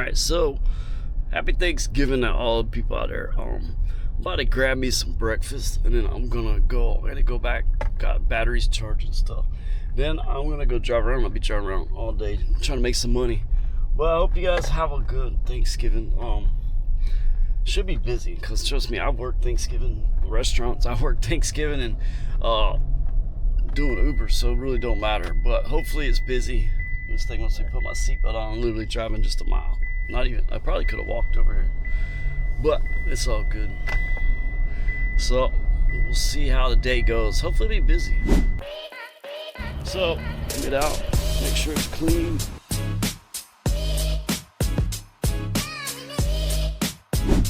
Alright, so happy Thanksgiving to all the people out there. I'm about to grab me some breakfast and then I gotta go back, got batteries charged and stuff. Then I'm gonna go drive around. I'll be driving around all day trying to make some money. But I hope you guys have a good Thanksgiving. Should be busy because trust me, I work Thanksgiving restaurants, I work Thanksgiving and doing Uber, so it really don't matter. But hopefully it's busy. This thing, once I put my seatbelt on, I'm literally driving just a mile. Not even, I probably could have walked over here, but it's all good. So we'll see how the day goes. Hopefully it'll be busy. So get out, make sure it's clean.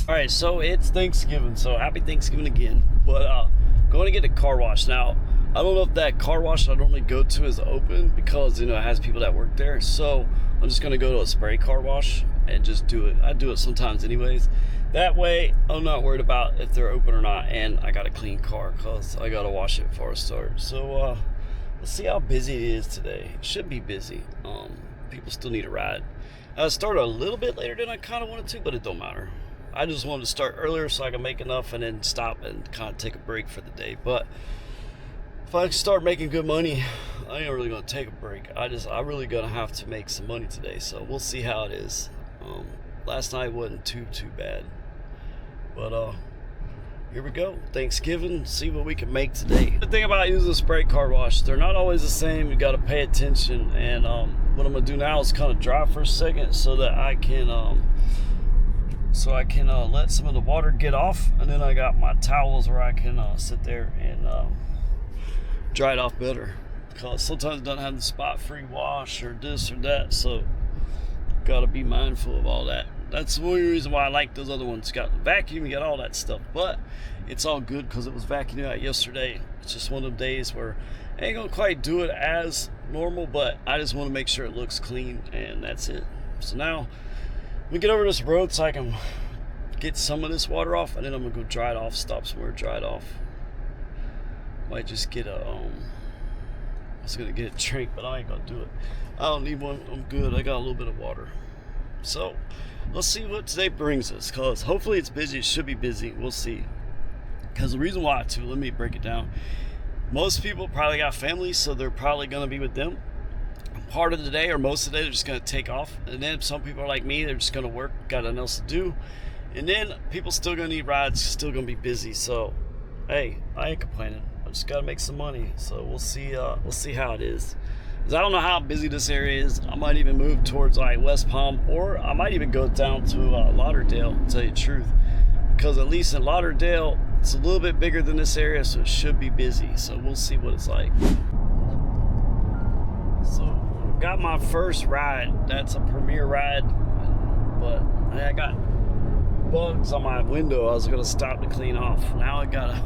All right, so it's Thanksgiving, so happy Thanksgiving again. But going to get a car wash now. I don't know if that car wash I normally go to is open because, you know, it has people that work there. So I'm just going to go to a spray car wash and just do it. I do it sometimes anyways. That way I'm not worried about if they're open or not. And I got a clean car because I got to wash it before I start. So let's see how busy it is today. It should be busy. People still need a ride. I started a little bit later than I kind of wanted to, but it don't matter. I just wanted to start earlier so I can make enough and then stop and kind of take a break for the day. But if I start making good money, I ain't really gonna take a break. I really gonna have to make some money today, so we'll see how it is. Last night wasn't too bad, but here we go. Thanksgiving, see what we can make today. The thing about using a spray car wash, they're not always the same. You got to pay attention. And what I'm gonna do now is kind of drive for a second so that I can let some of the water get off, and then I got my towels where I can sit there and dry it off better, because sometimes it doesn't have the spot free wash or this or that, so gotta be mindful of all that. That's the only reason why I like those other ones. Got the vacuum, you got all that stuff, but it's all good because it was vacuumed out yesterday. It's just one of them days where I ain't gonna quite do it as normal, but I just want to make sure it looks clean, and that's it. So now let me get over this road so I can get some of this water off, and then I'm gonna go dry it off, stop somewhere, dry it off. Might just get a I was gonna get a drink, but I ain't gonna do it. I don't need one. I'm good. I got a little bit of water. So let's see what today brings us, because hopefully it's busy. It should be busy. We'll see. Because the reason why too, let me break it down. Most people probably got families, so they're probably gonna be with them part of the day, or most of the day they're just gonna take off. And then some people are like me, they're just gonna work, got nothing else to do. And then people still gonna need rides, still gonna be busy. So hey, I ain't complaining. I just gotta make some money, so we'll see how it is. Cause I don't know how busy this area is. I might even move towards like West Palm, or I might even go down to Lauderdale, to tell you the truth, because at least in Lauderdale it's a little bit bigger than this area, so it should be busy. So we'll see what it's like. So got my first ride. That's a Premier ride, but I got bugs on my window I was gonna stop to clean off. Now I gotta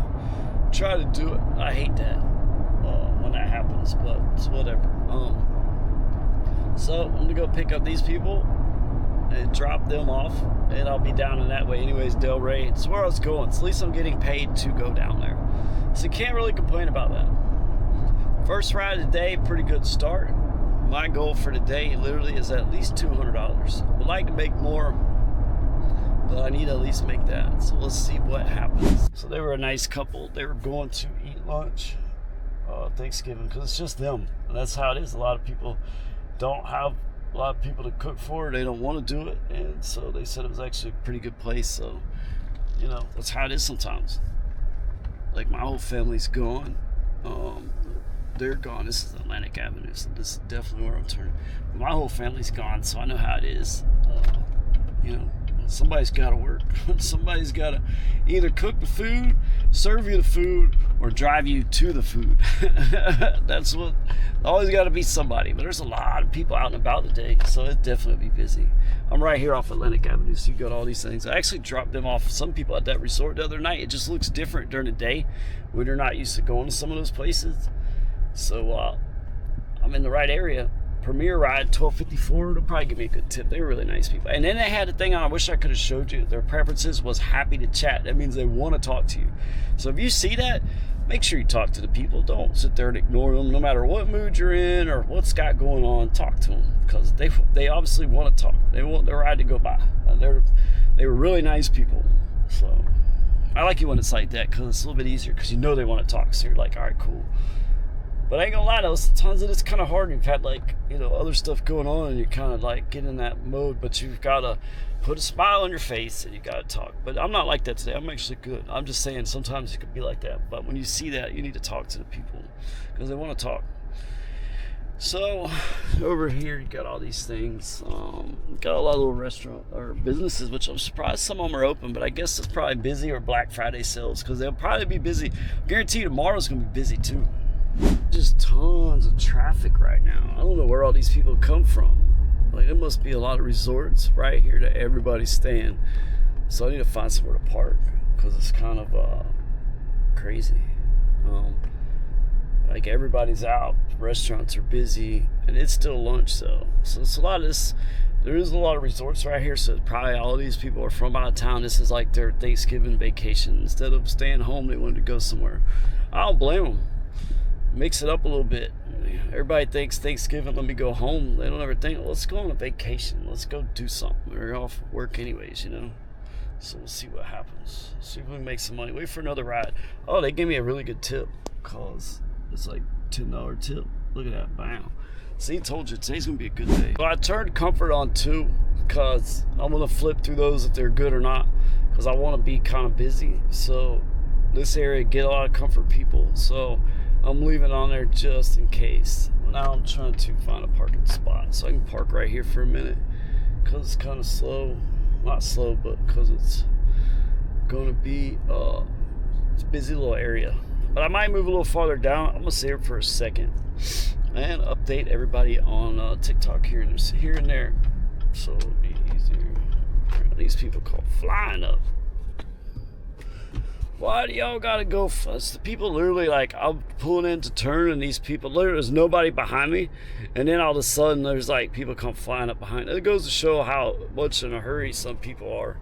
try to do it. I hate that when that happens, but it's whatever. So I'm gonna go pick up these people and drop them off, and I'll be down in that way anyways. Delray, it's where I was going, so at least I'm getting paid to go down there, so you can't really complain about that. First ride of the day, pretty good start. My goal for today literally is at least $200. Would like to make more, but I need to at least make that. So let's see what happens. So they were a nice couple. They were going to eat lunch Thanksgiving, because it's just them, and that's how it is. A lot of people don't have a lot of people to cook for. They don't want to do it, and so they said it was actually a pretty good place. So, you know, that's how it is sometimes. Like my whole family's gone. They're gone. This is Atlantic Avenue, so this is definitely where I'm turning. But my whole family's gone, so I know how it is. You know, somebody's got to work. Somebody's got to either cook the food, serve you the food, or drive you to the food. That's what, always got to be somebody. But there's a lot of people out and about today, so it'll definitely be busy. I'm right here off Atlantic Avenue, so you got all these things. I actually dropped them off some people at that resort the other night. It just looks different during the day when you're not used to going to some of those places. So I'm in the right area. Premier ride, $12.54. They'll probably give me a good tip. They were really nice people. And then they had a thing on, I wish I could have showed you. Their preferences was happy to chat. That means they want to talk to you. So if you see that, make sure you talk to the people. Don't sit there and ignore them. No matter what mood you're in or what's got going on, talk to them, because they obviously want to talk. They want their ride to go by. They were really nice people. So I like it when it's like that, because it's a little bit easier, because you know they want to talk. So you're like, all right, cool. But I ain't gonna lie though, sometimes it's kind of hard. You've had like, other stuff going on, and you kind of like get in that mode, but you've got to put a smile on your face and you got to talk. But I'm not like that today. I'm actually good. I'm just saying sometimes it could be like that. But when you see that, you need to talk to the people, because they want to talk. So over here you got all these things. Got a lot of little restaurant or businesses, which I'm surprised some of them are open, but I guess it's probably busy, or Black Friday sales, because they'll probably be busy. Guarantee tomorrow's gonna be busy too. Just tons of traffic right now. I don't know where all these people come from. Like, there must be a lot of resorts right here that everybody's staying. So I need to find somewhere to park, because it's kind of crazy. Like, everybody's out, restaurants are busy, and it's still lunch though. So it's a lot of this. There is a lot of resorts right here, so probably all these people are from out of town. This is like their Thanksgiving vacation. Instead of staying home, they wanted to go somewhere. I don't blame them. Mix it up a little bit. Everybody thinks Thanksgiving, let me go home. They don't ever think, let's go on a vacation. Let's go do something. We're off work anyways, So we'll see what happens. See if we can make some money. Wait for another ride. Oh, they gave me a really good tip, because it's like $10 tip. Look at that. Bam. See, told you, today's going to be a good day. So I turned comfort on too, because I'm going to flip through those if they're good or not, because I want to be kind of busy. So this area, get a lot of comfort people. So I'm leaving on there just in case. Now I'm trying to find a parking spot so I can park right here for a minute, because it's kind of slow. Not slow, but because it's going to be it's a busy little area. But I might move a little farther down. I'm going to sit here for a second and update everybody on TikTok here and there. So it'll be easier. These people call flying up. Why do y'all gotta go fast? The people literally, like, I'm pulling in to turn, and these people, literally, there's nobody behind me, and then all of a sudden there's like people come flying up behind. It goes to show how much in a hurry some people are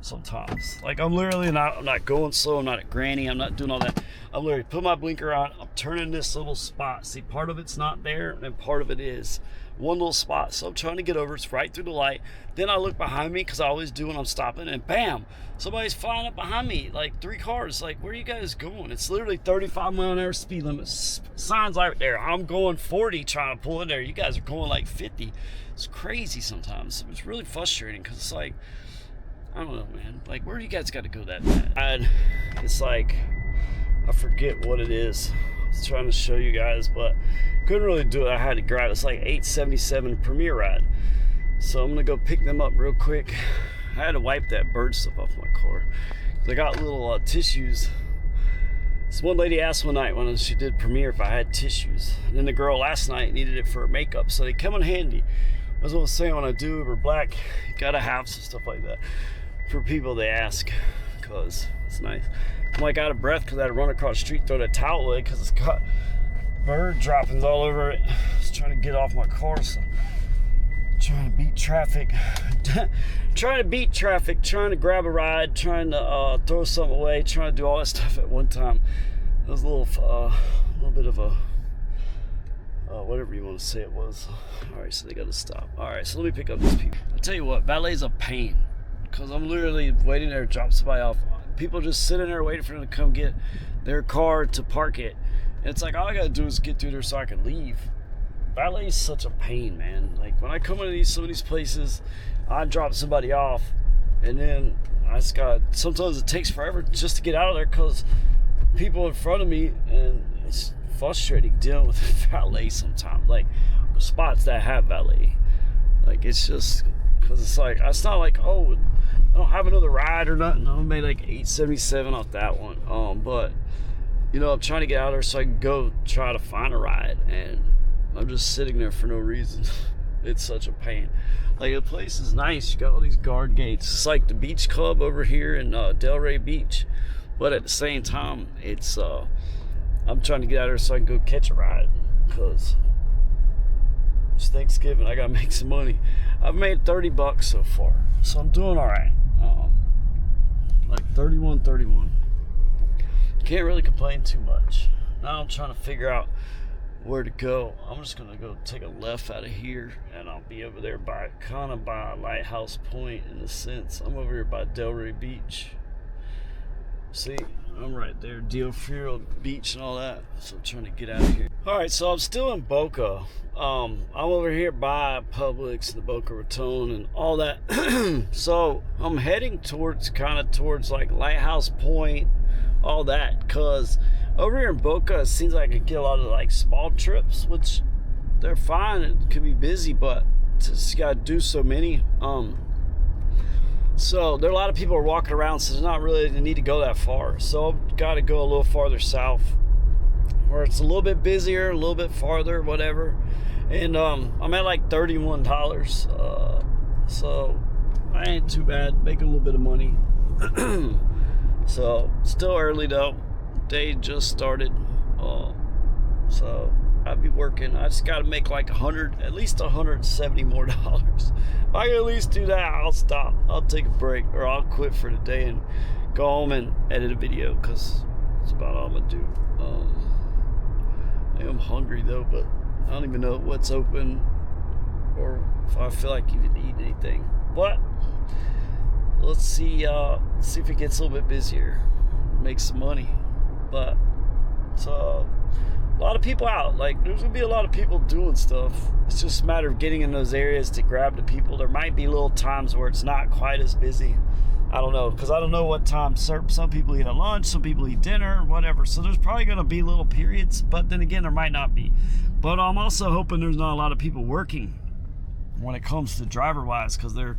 sometimes. Like, I'm literally I'm not going slow. I'm not a granny. I'm not doing all that. I'm literally put my blinker on. I'm turning this little spot. See, part of it's not there, and part of it is. One little spot, so I'm trying to get over. It's right through the light. Then I look behind me, because I always do when I'm stopping, and bam, somebody's flying up behind me, like 3 cars. Like, where are you guys going? It's literally 35-mile-an-hour speed limit signs right there. I'm going 40 trying to pull in there. You guys are going like 50. It's crazy sometimes. It's really frustrating, because it's like, I don't know, man. Like, where do you guys got to go that bad? It's like, I forget what it is. I was trying to show you guys, but couldn't really do it. I had to grab, it's like 877 Premier ride. So I'm gonna go pick them up real quick. I had to wipe that bird stuff off my car. I got little tissues. This one lady asked one night when she did Premier if I had tissues. And then the girl last night needed it for her makeup, so they come in handy. As I was saying, when I do Uber Black, you gotta have some stuff like that for people they ask, because it's nice. I'm like out of breath because I had to run across the street, throw that towel away, because it's got bird droppings all over it. I was trying to get off my car, so trying to beat traffic. Trying to grab a ride, trying to throw something away, trying to do all that stuff at one time. It was a little bit of a whatever you want to say it was. All right, so they got to stop. All right, so let me pick up these people. I'll tell you what, valet's a pain, because I'm literally waiting there to drop somebody off. People just sitting there waiting for them to come get their car to park it. And it's like, all I gotta do is get through there so I can leave. Valet is such a pain, man. Like, when I come into some of these places, I drop somebody off, and then I just got, sometimes it takes forever just to get out of there, because people in front of me, and it's frustrating dealing with valet sometimes. Like, the spots that have valet, like, it's just, because it's like, it's not like, oh, I don't have another ride or nothing. I made like 877 off that one. But I'm trying to get out of there so I can go try to find a ride, and I'm just sitting there for no reason. It's such a pain. Like, the place is nice. You got all these guard gates. It's like the beach club over here in Delray Beach, but at the same time, it's I'm trying to get out of there so I can go catch a ride, because it's Thanksgiving. I gotta make some money. I've made $30 so far, so I'm doing all right. Like 31. can't really complain too much. Now I'm trying to figure out where to go. I'm just gonna go take a left out of here, and I'll be over there by kind of by Lighthouse Point in a sense. I'm over here by Delray Beach. See, I'm right there, Deerfield Beach and all that. So I'm trying to get out of here. All right, so I'm still in Boca. I'm over here by Publix, the Boca Raton, and all that. So I'm heading towards like Lighthouse Point, all that, cause over here in Boca, it seems like I can get a lot of like small trips, which they're fine. It can be busy, but just gotta do so many. So there are a lot of people are walking around, so there's not really the need to go that far. So I've got to go a little farther south, where it's a little bit busier, a little bit farther, whatever. And I'm at like $31. So I ain't too bad, making a little bit of money. So still early though. Day just started. So I'll be working. I just got to make like at least $170 more. If I can at least do that, I'll stop. I'll take a break, or I'll quit for the day and go home and edit a video, because that's about all I'm gonna do. I am hungry though, but I don't even know what's open or if I feel like even eating anything. But let's see if it gets a little bit busier, make some money. But so a lot of people out. Like, there's gonna be a lot of people doing stuff. It's just a matter of getting in those areas to grab the people. There might be little times where it's not quite as busy. I don't know, because I don't know what time some people eat at lunch, some people eat dinner, whatever. So there's probably gonna be little periods, but then again, there might not be. But I'm also hoping there's not a lot of people working when it comes to driver-wise, because they're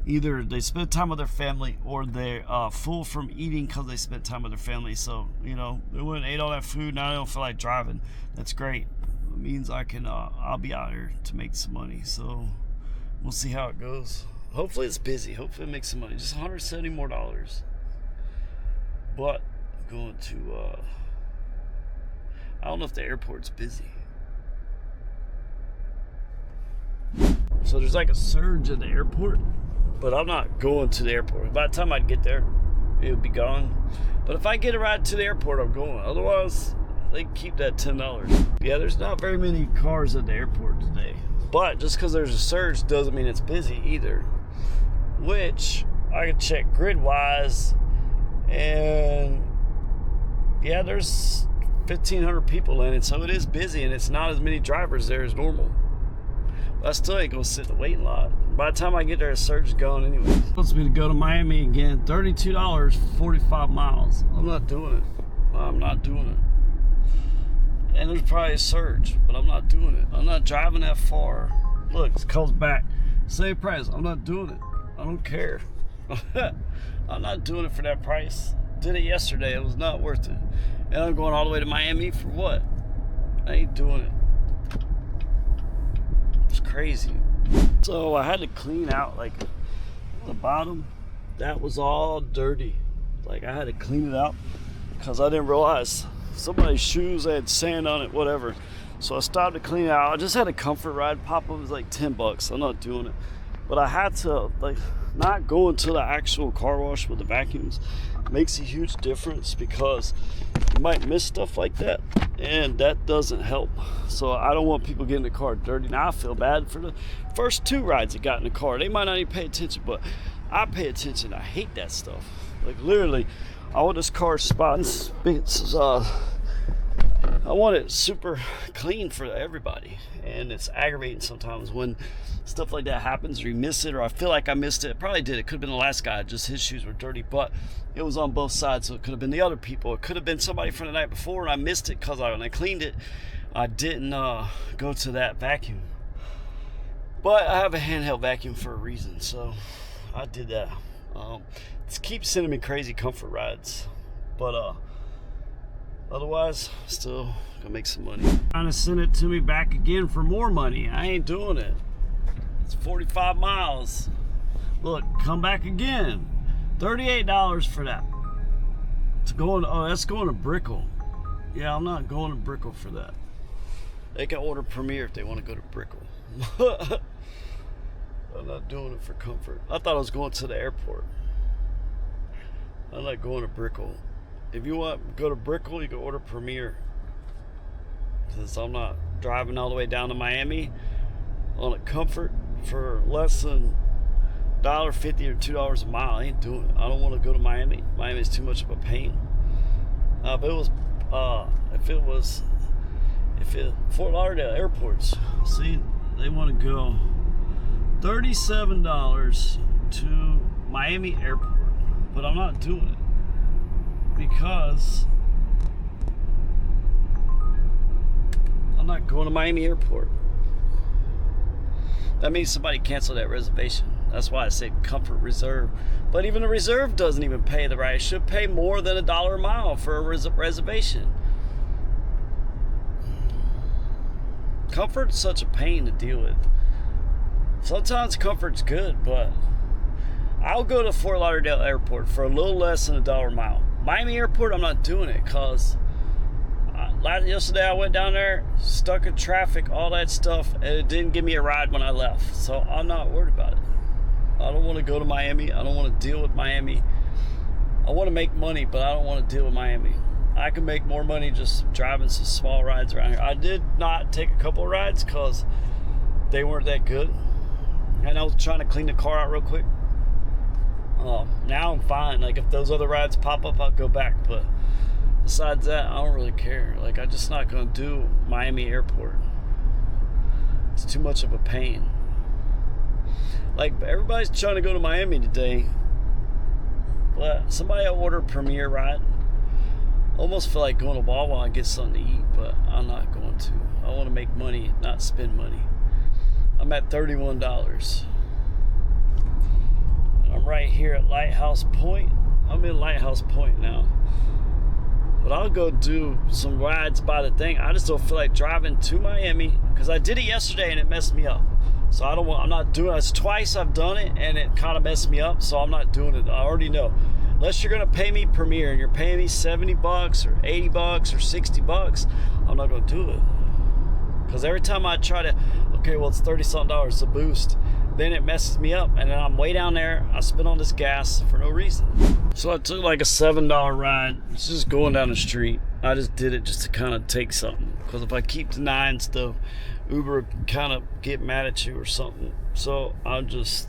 either they spend time with their family, or they're full from eating because they spent time with their family. So, you know, they went and ate all that food, now they don't feel like driving. That's great. It means I can I'll be out here to make some money. So we'll see how it goes. Hopefully it's busy. Hopefully it makes some money. Just $170 more. But I'm going to I don't know if the airport's busy. So there's like a surge in the airport, but I'm not going to the airport. By the time I'd get there, it would be gone. But if I get a ride to the airport, I'm going. Otherwise, they keep that $10. Yeah, there's not very many cars at the airport today. But just because there's a surge doesn't mean it's busy either. Which, I can check Gridwise, and yeah, there's 1,500 people in it. So it is busy, and it's not as many drivers there as normal. I still ain't gonna sit in the waiting lot. By the time I get there, the surge is gone anyway. It wants me to go to Miami again. $32, 45 miles. I'm not doing it. I'm not doing it. And there's probably a surge, but I'm not doing it. I'm not driving that far. Look, it comes back. Same price. I'm not doing it. I don't care. I'm not doing it for that price. Did it yesterday. It was not worth it. And I'm going all the way to Miami for what? I ain't doing it. It's crazy. So I had to clean out like the bottom. That was all dirty. Like, I had to clean it out because I didn't realize somebody's shoes had sand on it, whatever. So I stopped to clean it out. I just had a comfort ride pop up. It was like $10. I'm not doing it. But I had to, like, not go into the actual car wash with the vacuums. It makes a huge difference because you might miss stuff like that, and that doesn't help. So I don't want people getting the car dirty. Now I feel bad for the first 2 rides that got in the car. They might not even pay attention, but I pay attention. I hate that stuff. Like, literally, I want this car spot. I want it super clean for everybody, and it's aggravating sometimes when stuff like that happens, or you miss it, or I feel like I missed it. Probably did. It could have been the last guy, just his shoes were dirty, but it was on both sides, so it could have been the other people. It could have been somebody from the night before, and I missed it because when I cleaned it, I didn't go to that vacuum. But I have a handheld vacuum for a reason, so I did that. It keeps sending me crazy comfort rides, but otherwise, still gonna make some money. Trying to send it to me back again for more money. I ain't doing it. It's 45 miles. Look, come back again. $38 for that. It's going. Oh, that's going to Brickell. Yeah, I'm not going to Brickell for that. They can order Premier if they want to go to Brickell. I'm not doing it for comfort. I thought I was going to the airport. I'm not going to Brickell. if you want go to Brickell, you can order Premier. Since I'm not driving all the way down to Miami on a Comfort for less than $1.50 or $2 a mile, I ain't doing it. I don't want to go to Miami. Miami's too much of a pain. If Fort Lauderdale airports, see, they want to go $37 to Miami airport, but I'm not doing it because I'm not going to Miami airport. That means somebody canceled that reservation. That's why I said Comfort Reserve. But even the Reserve doesn't even pay the ride. It should pay more than $1 a mile for a reservation. Comfort's such a pain to deal with. Sometimes Comfort's good, but I'll go to Fort Lauderdale Airport for a little less than $1 a mile. Miami Airport, I'm not doing it because yesterday I went down there, stuck in traffic, all that stuff, and it didn't give me a ride when I left. So I'm not worried about it. I don't want to go to Miami. I don't want to deal with Miami. I want to make money, but I don't want to deal with Miami. I can make more money just driving some small rides around here. I did not take a couple of rides because they weren't that good. And I was trying to clean the car out real quick. Now I'm fine. Like if those other rides pop up, I'll go back. But besides that, I don't really care. Like I'm just not going to do Miami Airport. It's too much of a pain. Like everybody's trying to go to Miami today. But somebody order a Premier ride. Almost feel like going to Wawa and get something to eat, but I'm not going to. I want to make money, not spend money. I'm at $31. And I'm right here at Lighthouse Point. I'm in Lighthouse Point now. But I'll go do some rides by the thing. I just don't feel like driving to Miami because I did it yesterday and it messed me up. So I'm not doing it. It's twice I've done it and it kind of messed me up, so I'm not doing it. I already know. Unless you're going to pay me Premier and you're paying me $70 or $80 or $60, I'm not going to do it. Because every time I try to, okay, well, it's $30-something, it's a boost. Then it messes me up. And then I'm way down there. I spend all this gas for no reason. So I took like a $7 ride. It's just going down the street. I just did it just to kind of take something. Because if I keep denying stuff, Uber kind of get mad at you or something. So I just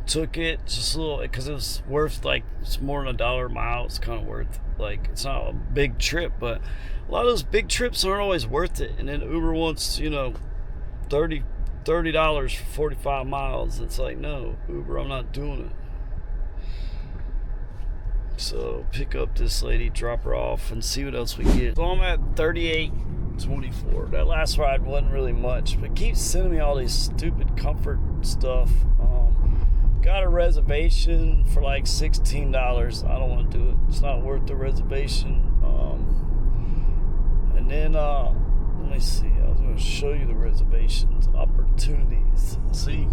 took it just a little, because it was worth like, it's more than $1 a mile. It's kind of worth, like, it's not a big trip, but a lot of those big trips aren't always worth it. And then Uber wants, $30 for 45 miles. It's like, no, Uber, I'm not doing it. So pick up this lady, drop her off, and see what else we get. So I'm at 38.24. That last ride wasn't really much, but it keeps sending me all these stupid Comfort stuff. Got a reservation for like $16. I don't want to do it. It's not worth the reservation. And then let me see. I was going to show you the reservations opportunities. See,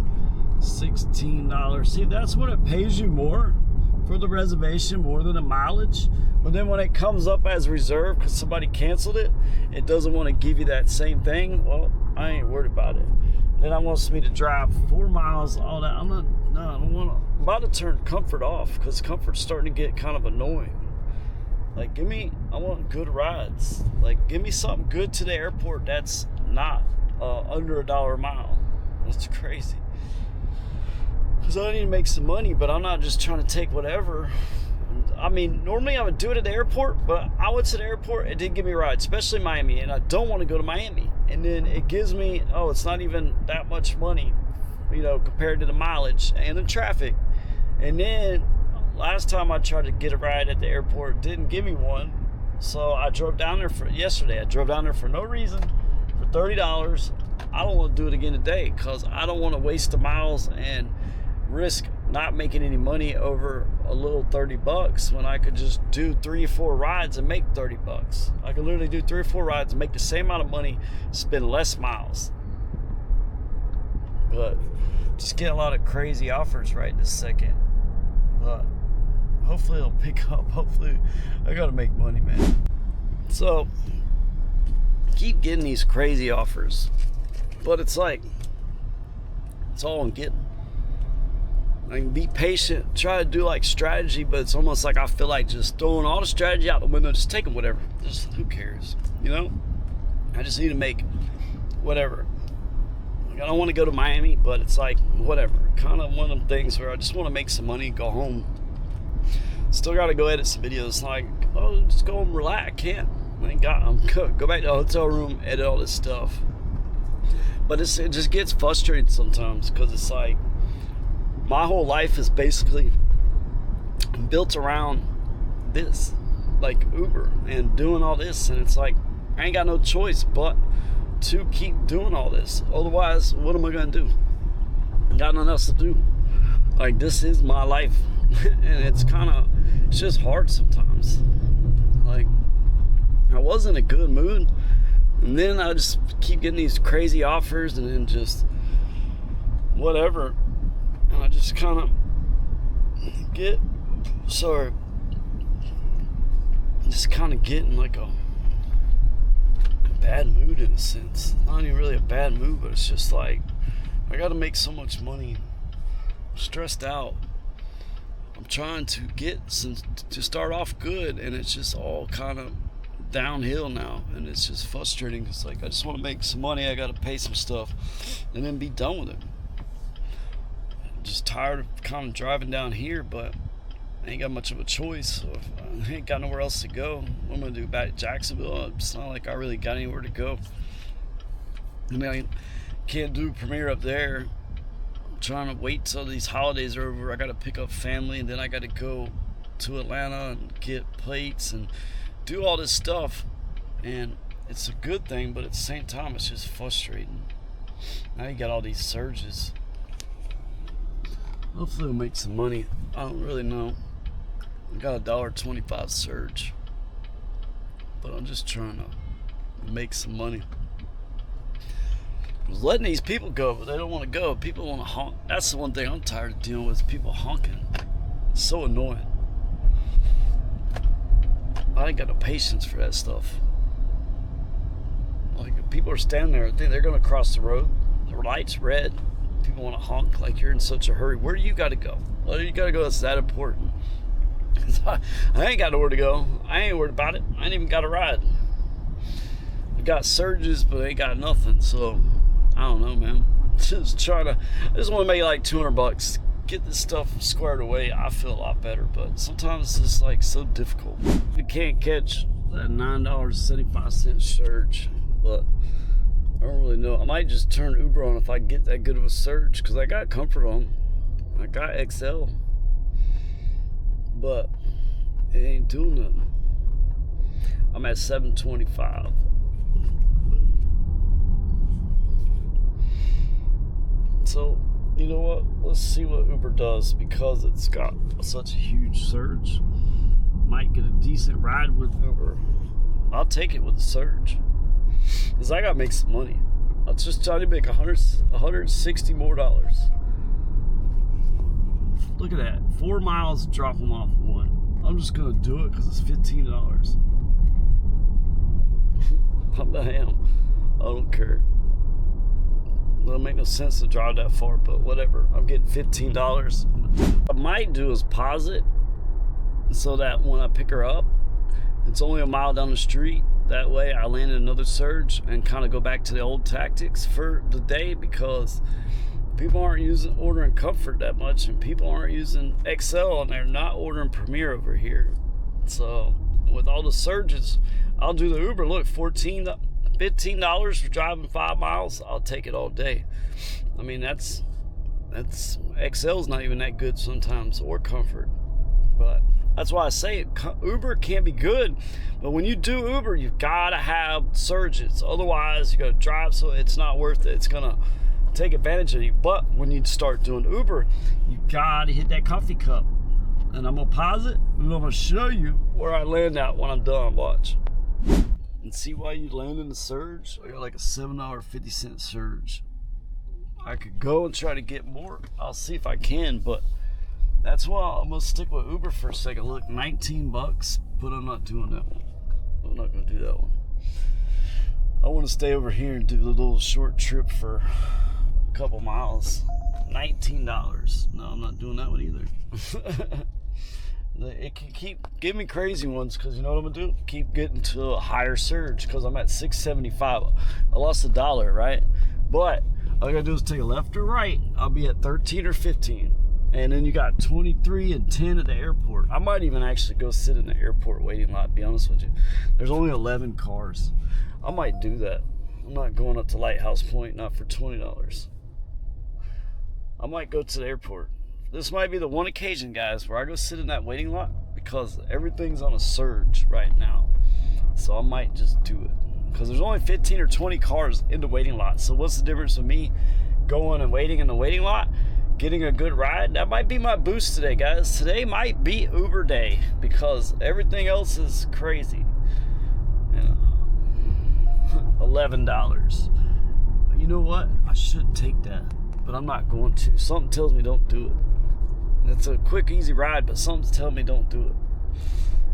$16. See, that's what it pays you more for the reservation, more than the mileage. But then when it comes up as reserved because somebody canceled it, it doesn't want to give you that same thing. Well, I ain't worried about it. Then I wants me to drive 4 miles, all that. I don't want to. I'm about to turn Comfort off because Comfort's starting to get kind of annoying. Like, I want good rides. Like, give me something good to the airport that's not under $1 a mile. That's crazy. Because I need to make some money, but I'm not just trying to take whatever. I mean, normally I would do it at the airport, but I went to the airport, it didn't give me a ride, especially Miami, and I don't want to go to Miami. And then it gives me, it's not even that much money, compared to the mileage and the traffic. And then last time I tried to get a ride at the airport, it didn't give me one. So I drove down there yesterday. I drove down there for no reason for $30. I don't want to do it again today because I don't want to waste the miles and risk not making any money over a little $30 when I could just do 3 or 4 rides and make $30. I could literally do 3 or 4 rides and make the same amount of money, spend less miles. But just getting a lot of crazy offers right this second. But hopefully it'll pick up. Hopefully I gotta make money, man. So keep getting these crazy offers, but it's like, it's all I'm getting. Like, be patient, try to do like strategy, but it's almost like I feel like just throwing all the strategy out the window, just taking whatever. Just who cares, you know? I just need to make whatever. Like, I don't want to go to Miami, but it's like whatever. Kind of one of them things where I just want to make some money, go home. Still got to go edit some videos. Like, oh, just go and relax. I can't. Go back to the hotel room, edit all this stuff. But it just gets frustrating sometimes because it's like my whole life is basically built around this, like Uber and doing all this, and it's like I ain't got no choice but to keep doing all this. Otherwise, what am I gonna do? I got nothing else to do. Like, this is my life. And it's just hard sometimes. Like, I was in a good mood, and then I just keep getting these crazy offers, and then just whatever, and I just kind of get in like a bad mood in a sense. Not even really a bad mood, but it's just like I gotta make so much money. I'm stressed out. I'm trying to to start off good, and it's just all kind of downhill now, and it's just frustrating. It's like I just want to make some money, I gotta pay some stuff and then be done with it. I'm just tired of kind of driving down here, but I ain't got much of a choice. So if I ain't got nowhere else to go, what am I gonna do back to Jacksonville? It's not like I really got anywhere to go. I mean, I can't do premiere up there. I'm trying to wait till these holidays are over. I gotta pick up family, and then I gotta go to Atlanta and get plates and do all this stuff, and it's a good thing, but at the same time it's just frustrating. Now you got all these surges. Hopefully we'll make some money. I don't really know. I got $1.25 surge, but I'm just trying to make some money. I was letting these people go, but they don't want to go. People want to honk. That's the one thing I'm tired of dealing with, people honking. It's so annoying. I ain't got no patience for that stuff. Like, if people are standing there, I think they're going to cross the road. The light's red. People want to honk like you're in such a hurry. Where do you got to go? Where do you got to go that's that important? I ain't got nowhere to go. I ain't worried about it. I ain't even got a ride. I got surges, but I ain't got nothing. So, I don't know, man. I just want to make like $200. Get this stuff squared away. I feel a lot better, but sometimes it's just like so difficult. You can't catch that $9.75 surge, but I don't really know. I might just turn Uber on if I get that good of a surge, because I got Comfort on. I got XL, but it ain't doing nothing. I'm at 725. So, you know what? Let's see what Uber does, because it's got such a huge surge. Might get a decent ride with Uber. I'll take it with the surge, because I gotta make some money. I'll just try to make $160 more. Look at that. 4 miles, drop them off one. I'm just gonna do it because it's $15. I am. I don't care. It doesn't make no sense to drive that far, but whatever. I'm getting $15. What I might do is pause it so that when I pick her up, it's only a mile down the street. That way I land in another surge and kind of go back to the old tactics for the day, because people aren't ordering Comfort that much, and people aren't using XL, and they're not ordering Premier over here. So with all the surges, I'll do the Uber. Look, $15 for driving 5 miles. I'll take it all day. I mean, that's XL's not even that good sometimes, or Comfort. But that's why I say Uber can be good, but when you do Uber, you've got to have surges. Otherwise, you got to drive, so it's not worth it. It's gonna take advantage of you. But when you start doing Uber, you got to hit that coffee cup. And I'm gonna pause it, and I'm gonna show you where I land out when I'm done. Watch. And see why you land in the surge? I got like a $7.50 surge. I could go and try to get more. I'll see if I can, but that's why I'm gonna stick with Uber for a second. Look, $19, but I'm not doing that one. I'm not gonna do that one. I want to stay over here and do the little short trip for a couple miles. $19. No, I'm not doing that one either. It can keep giving me crazy ones, because you know what I'm gonna do? Keep getting to a higher surge, because I'm at $6.75. I lost $1, right? But all I gotta do is take a left or right. I'll be at 13 or 15. And then you got 23 and 10 at the airport. I might even actually go sit in the airport waiting lot, to be honest with you. There's only 11 cars. I might do that. I'm not going up to Lighthouse Point, not for $20. I might go to the airport. This might be the one occasion, guys, where I go sit in that waiting lot, because everything's on a surge right now. So I might just do it, because there's only 15 or 20 cars in the waiting lot. So what's the difference with me going and waiting in the waiting lot, getting a good ride? That might be my boost today, guys. Today might be Uber day, because everything else is crazy. $11. You know what? I should take that, but I'm not going to. Something tells me don't do it. It's a quick, easy ride, but something's telling me don't do it.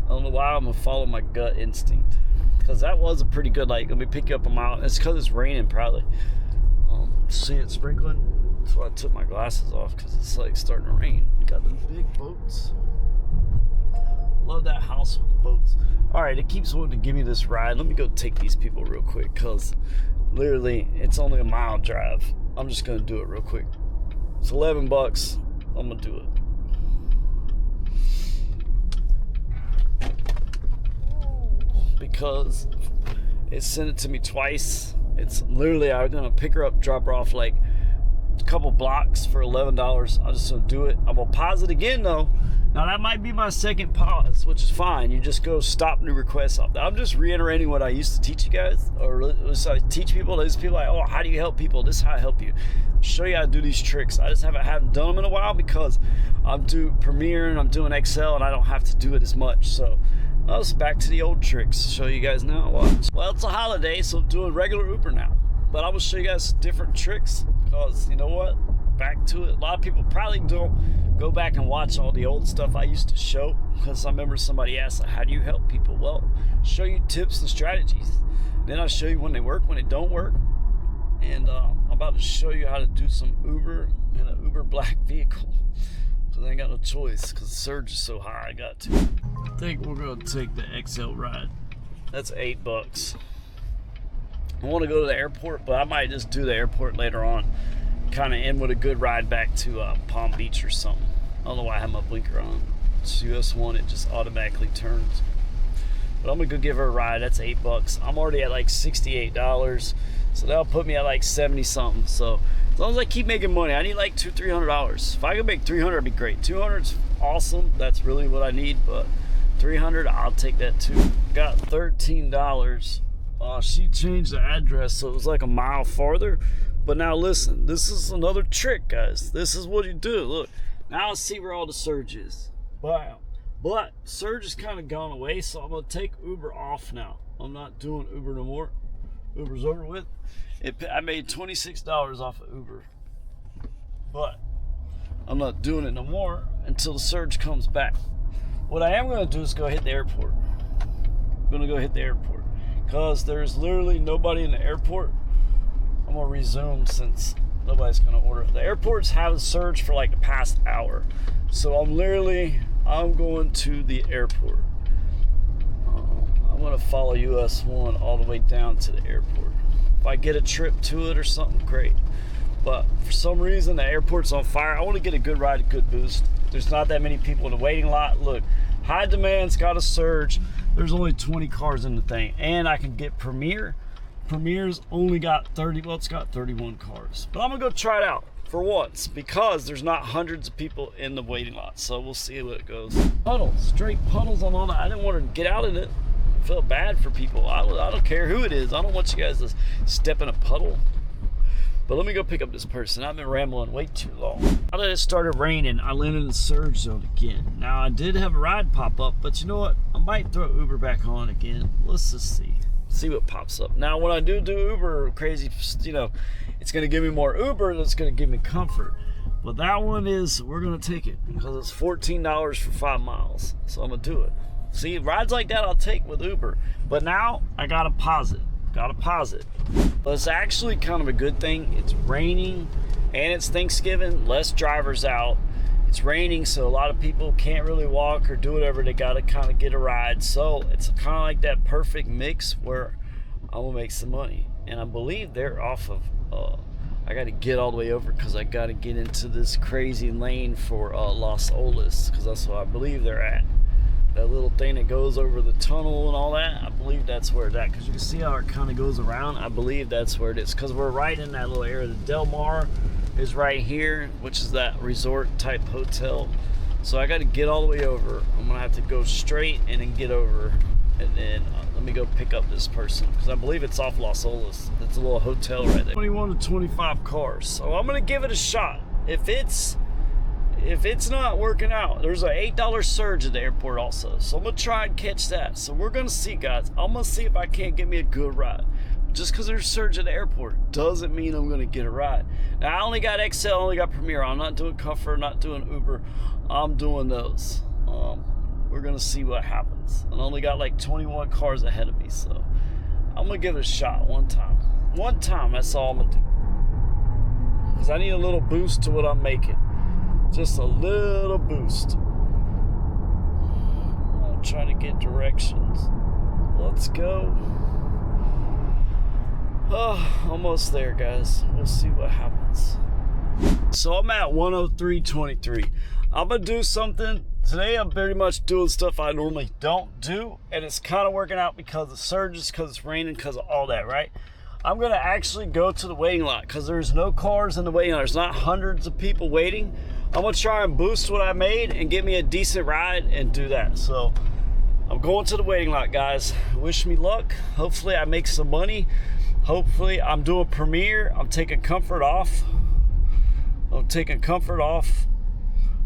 I don't know why. I'm gonna follow my gut instinct, because that was a pretty good, like, let me pick you up a mile. It's because it's raining, probably. See it sprinkling. That's why I took my glasses off, because it's like starting to rain. You got the big boats. Love that house with the boats. All right, it keeps wanting to give me this ride. Let me go take these people real quick, because literally it's only a mile drive. I'm just gonna do it real quick. It's $11. I'm gonna do it. Because it sent it to me twice. It's literally, I'm gonna pick her up, drop her off like a couple blocks for $11. I'm just gonna do it. I'm gonna pause it again though. Now that might be my second pause, which is fine. You just go stop new requests off. I'm just reiterating what I used to teach you guys, or I teach people. These people like, oh, how do you help people? This is how I help you. Show you how to do these tricks. I just haven't done them in a while, because I'm doing Premiere and I'm doing Excel, and I don't have to do it as much. So let's back to the old tricks. Show you guys now. Well, it's a holiday, so I'm doing regular Uber now. But I'm gonna show you guys different tricks, because you know what? Back to it. A lot of people probably don't go back and watch all the old stuff I used to show, because I remember somebody asked, how do you help people? Well, show you tips and strategies. Then I'll show you when they work, when they don't work. And I'm about to show you how to do some Uber in an Uber black vehicle, because I ain't got no choice, because the surge is so high. I got to. I think we're gonna take the XL ride. That's $8. I want to go to the airport, but I might just do the airport later on. Kind of end with a good ride back to Palm Beach or something. I don't know why I have my blinker on. It's US 1, it just automatically turns. But I'm gonna go give her a ride. That's $8. I'm already at like $68, so that'll put me at like 70 something. So as long as I keep making money, I need like $200-300. If I could make 300, it'd be great. 200's awesome. That's really what I need. But 300, I'll take that too. Got $13. She changed the address, so it was like a mile farther. But now listen, this is another trick, guys. This is what you do. Look, now I see where all the surge is. Wow. But surge has kind of gone away, so I'm gonna take Uber off now. I'm not doing Uber no more. Uber's over with. I made $26 off of Uber, but I'm not doing it no more until the surge comes back. What I am gonna do is go hit the airport. I'm gonna go hit the airport, because there's literally nobody in the airport. I'm gonna resume since nobody's gonna order. The airports have a surge for like the past hour, so I'm going to the airport. I'm gonna follow US 1 all the way down to the airport. If I get a trip to it or something, great. But for some reason the airport's on fire. I want to get a good ride, a good boost. There's not that many people in the waiting lot. Look, high demand's got a surge. There's only 20 cars in the thing, and I can get Premiere. Premiere's only got 30, well, it's got 31 cars. But I'm gonna go try it out for once, because there's not hundreds of people in the waiting lot. So we'll see what it goes. Puddles, straight puddles on all that. I didn't want to get out in it. I felt bad for people. I don't care who it is. I don't want you guys to step in a puddle. But let me go pick up this person. I've been rambling way too long. Now that it started raining, I landed in the surge zone again. Now I did have a ride pop up, but you know what? I might throw Uber back on again. Let's just see what pops up. Now when I do Uber crazy, you know, it's gonna give me more Uber, and it's gonna give me comfort. But that one is, we're gonna take it, because it's $14 for 5 miles. So I'm gonna do it. See, rides like that I'll take with Uber. But now I gotta pause it. But it's actually kind of a good thing. It's raining. and it's Thanksgiving, less drivers out. It's raining, so a lot of people can't really walk or do whatever. They got to kind of get a ride. So it's kind of like that perfect mix where I will make some money. And I believe they're off of, I got to get all the way over because I got to get into this crazy lane for Los Olas, because that's where I believe they're at. That little thing that goes over the tunnel and all that, I believe that's where it's at, because you can see how it kind of goes around. I believe that's where it is, because we're right in that little area. The Del Mar is right here, which is that resort type hotel. So I got to get all the way over. I'm gonna have to go straight and then get over, and then let me go pick up this person, because I believe it's off Los Olas. It's a little hotel right there. 21 to 25 cars. So I'm gonna give it a shot. If it's not working out, there's an $8 surge at the airport also. So I'm gonna try and catch that. So we're gonna see, guys. I'm gonna see if I can't get me a good ride. Just because there's a surge at the airport doesn't mean I'm gonna get a ride. Now I only got XL, only got Premier. I'm not doing Comfort, I'm not doing Uber. I'm doing those. We're gonna see what happens. And I only got like 21 cars ahead of me, so I'm gonna give it a shot one time. One time, that's all I'm gonna do. Because I need a little boost to what I'm making. Just a little boost. I'm trying to get directions. Let's go. Oh, almost there, guys. We'll see what happens. So I'm at 103.23. I'm gonna do something today. I'm pretty much doing stuff I normally don't do, and it's kind of working out because of surges, because it's raining, because of all that, right? I'm gonna actually go to the waiting lot because there's no cars in the waiting lot. There's not hundreds of people waiting. I'm gonna try and boost what I made and get me a decent ride and do that. So I'm going to the waiting lot, guys. Wish me luck. Hopefully I make some money. Hopefully I'm doing Premier. I'm taking Comfort off.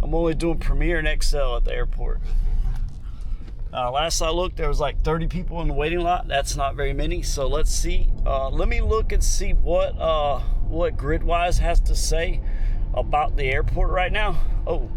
I'm only doing Premier and XL at the airport. Last I looked, there was like 30 people in the waiting lot. That's not very many. So let's see. Let me look and see what Gridwise has to say about the airport right now. Oh,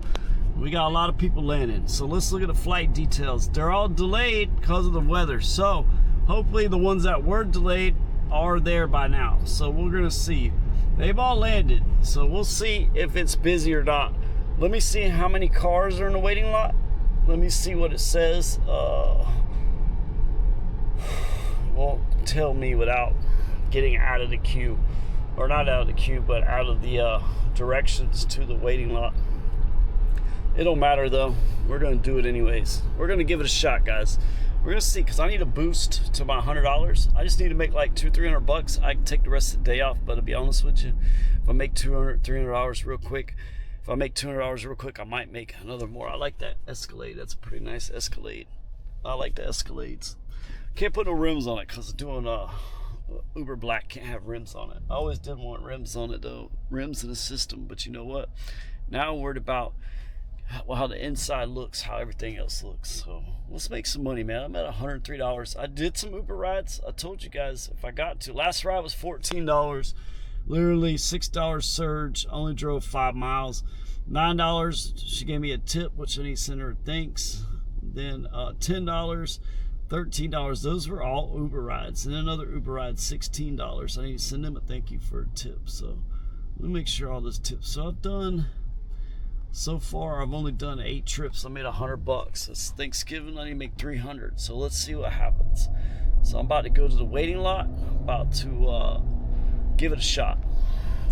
we got a lot of people landing. So let's look at the flight details. They're all delayed because of the weather. So hopefully the ones that were delayed are there by now. So we're gonna see. They've all landed. So we'll see if it's busy or not. Let me see how many cars are in the waiting lot. Let me see what it says. Won't tell me without getting out of the queue. Or not out of the queue, but out of the directions to the waiting lot. It don't matter though. We're gonna do it anyways. We're gonna give it a shot, guys. We're gonna see, because I need a boost to my $100. I just need to make like $200-300 bucks. I can take the rest of the day off, but to be honest with you, if I make $200-300 real quick, if I make $200 real quick, I might make another more. I like that Escalade. That's a pretty nice Escalade. I like the Escalades. Can't put no rims on it because doing Uber Black can't have rims on it. I always did want rims on it though, rims in the system. But you know what? Now I'm worried about how the inside looks, how everything else looks. So let's make some money, man. I'm at $103. I did some Uber rides. I told you guys if I got to. Last ride was $14. Literally $6 surge. Only drove 5 miles. $9. She gave me a tip, which I need to send her thanks. Then $10. $13. Those were all Uber rides. And then another Uber ride, $16. I need to send them a thank you for a tip. So let me make sure all those tips. So I've done, so far I've only done 8 trips. I made $100. It's Thanksgiving. I need to make 300. So let's see what happens. So I'm about to go to the waiting lot. I'm about to give it a shot.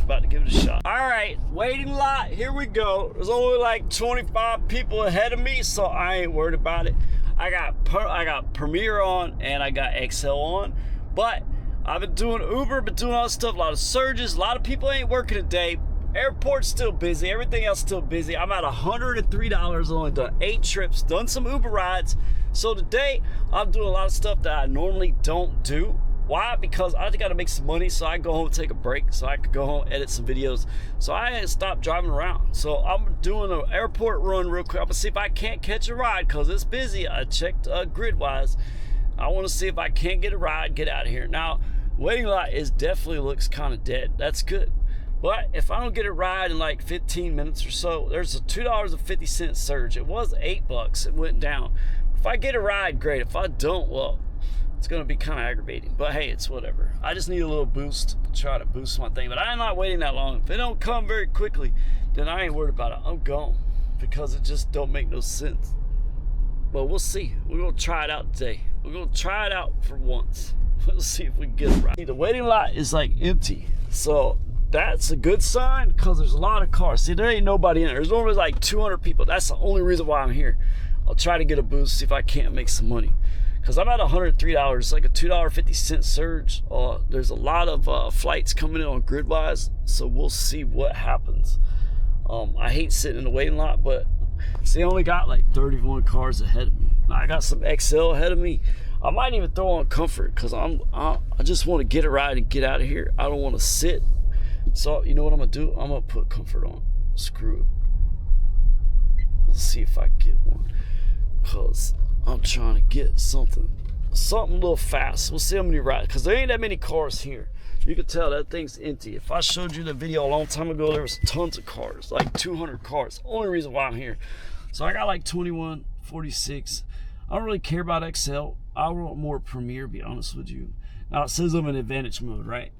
About to give it a shot. All right, waiting lot, here we go. There's only like 25 people ahead of me, so I ain't worried about it. I got Premier on and I got XL on, but I've been doing Uber, been doing all this stuff, a lot of surges, a lot of people ain't working today. Airport's still busy, everything else still busy. I'm at $103, only done 8 trips, done some Uber rides. So today, I'm doing a lot of stuff that I normally don't do. Why? Because I just got to make some money so I can go home and take a break, so I could go home, edit some videos. So I ain't stopped driving around. So I'm doing an airport run real quick. I'm going to see if I can't catch a ride because it's busy. I checked Gridwise. I want to see if I can't get a ride, get out of here. Now, waiting lot definitely looks kind of dead. That's good. But if I don't get a ride in like 15 minutes or so, there's a $2.50 surge. It was $8. It went down. If I get a ride, great. If I don't, well, it's going to be kind of aggravating. But hey, it's whatever. I just need a little boost to try to boost my thing. But I'm not waiting that long. If it don't come very quickly, then I ain't worried about it. I'm gone, because it just don't make no sense. But we'll see. We're going to try it out today. We're going to try it out for once. We'll see if we can get it right. The waiting lot is like empty. So that's a good sign, because there's a lot of cars. See, there ain't nobody in there. There's normally like 200 people. That's the only reason why I'm here. I'll try to get a boost, see if I can't make some money. Because I'm at $103. It's like a $2.50 surge. There's a lot of flights coming in on Gridwise. So we'll see what happens. I hate sitting in the waiting lot, but see, I only got like 31 cars ahead of me. Now, I got some XL ahead of me. I might even throw on Comfort, because I just want to get a ride and get out of here. I don't want to sit. So you know what I'm gonna do? I'm gonna put Comfort on. Screw it. Let's see if I can get one, because I'm trying to get something a little fast. We'll see how many rides, because there ain't that many cars here. You can tell that thing's empty. If I showed you the video a long time ago, there was tons of cars, like 200 cars. Only reason why I'm here. So I got like 21, 46. I don't really care about XL. I want more Premier, to be honest with you. Now it says I'm in advantage mode, right?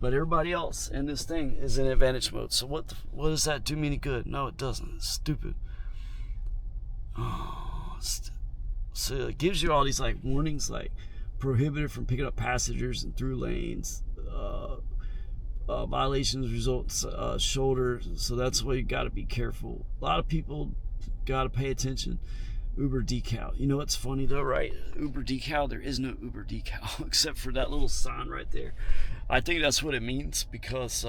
But everybody else in this thing is in advantage mode. So what does that do me any good? No, it doesn't. It's stupid. So it gives you all these like warnings, like prohibited from picking up passengers and through lanes, violations results shoulder. So that's why you got to be careful. A lot of people got to pay attention. Uber decal. You know what's funny though, right? Uber decal, there is no Uber decal except for that little sign right there. I think that's what it means, because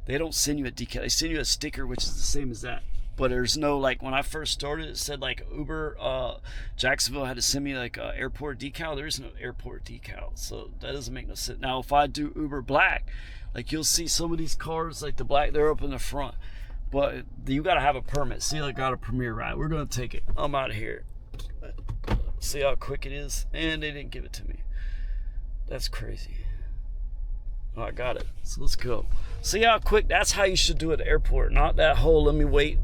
they don't send you a decal. They send you a sticker, which is the same as that. But there's no, like, when I first started, it said like Uber Jacksonville had to send me like a airport decal. There is no airport decal, so that doesn't make no sense. Now if I do Uber Black, like, you'll see some of these cars, like the black, they're up in the front. But you got to have a permit. See, I got a Premier ride. We're going to take it. I'm out of here. See how quick it is? And they didn't give it to me. That's crazy. Oh, I got it. So let's go. See how quick? That's how you should do it at the airport. Not that whole let me wait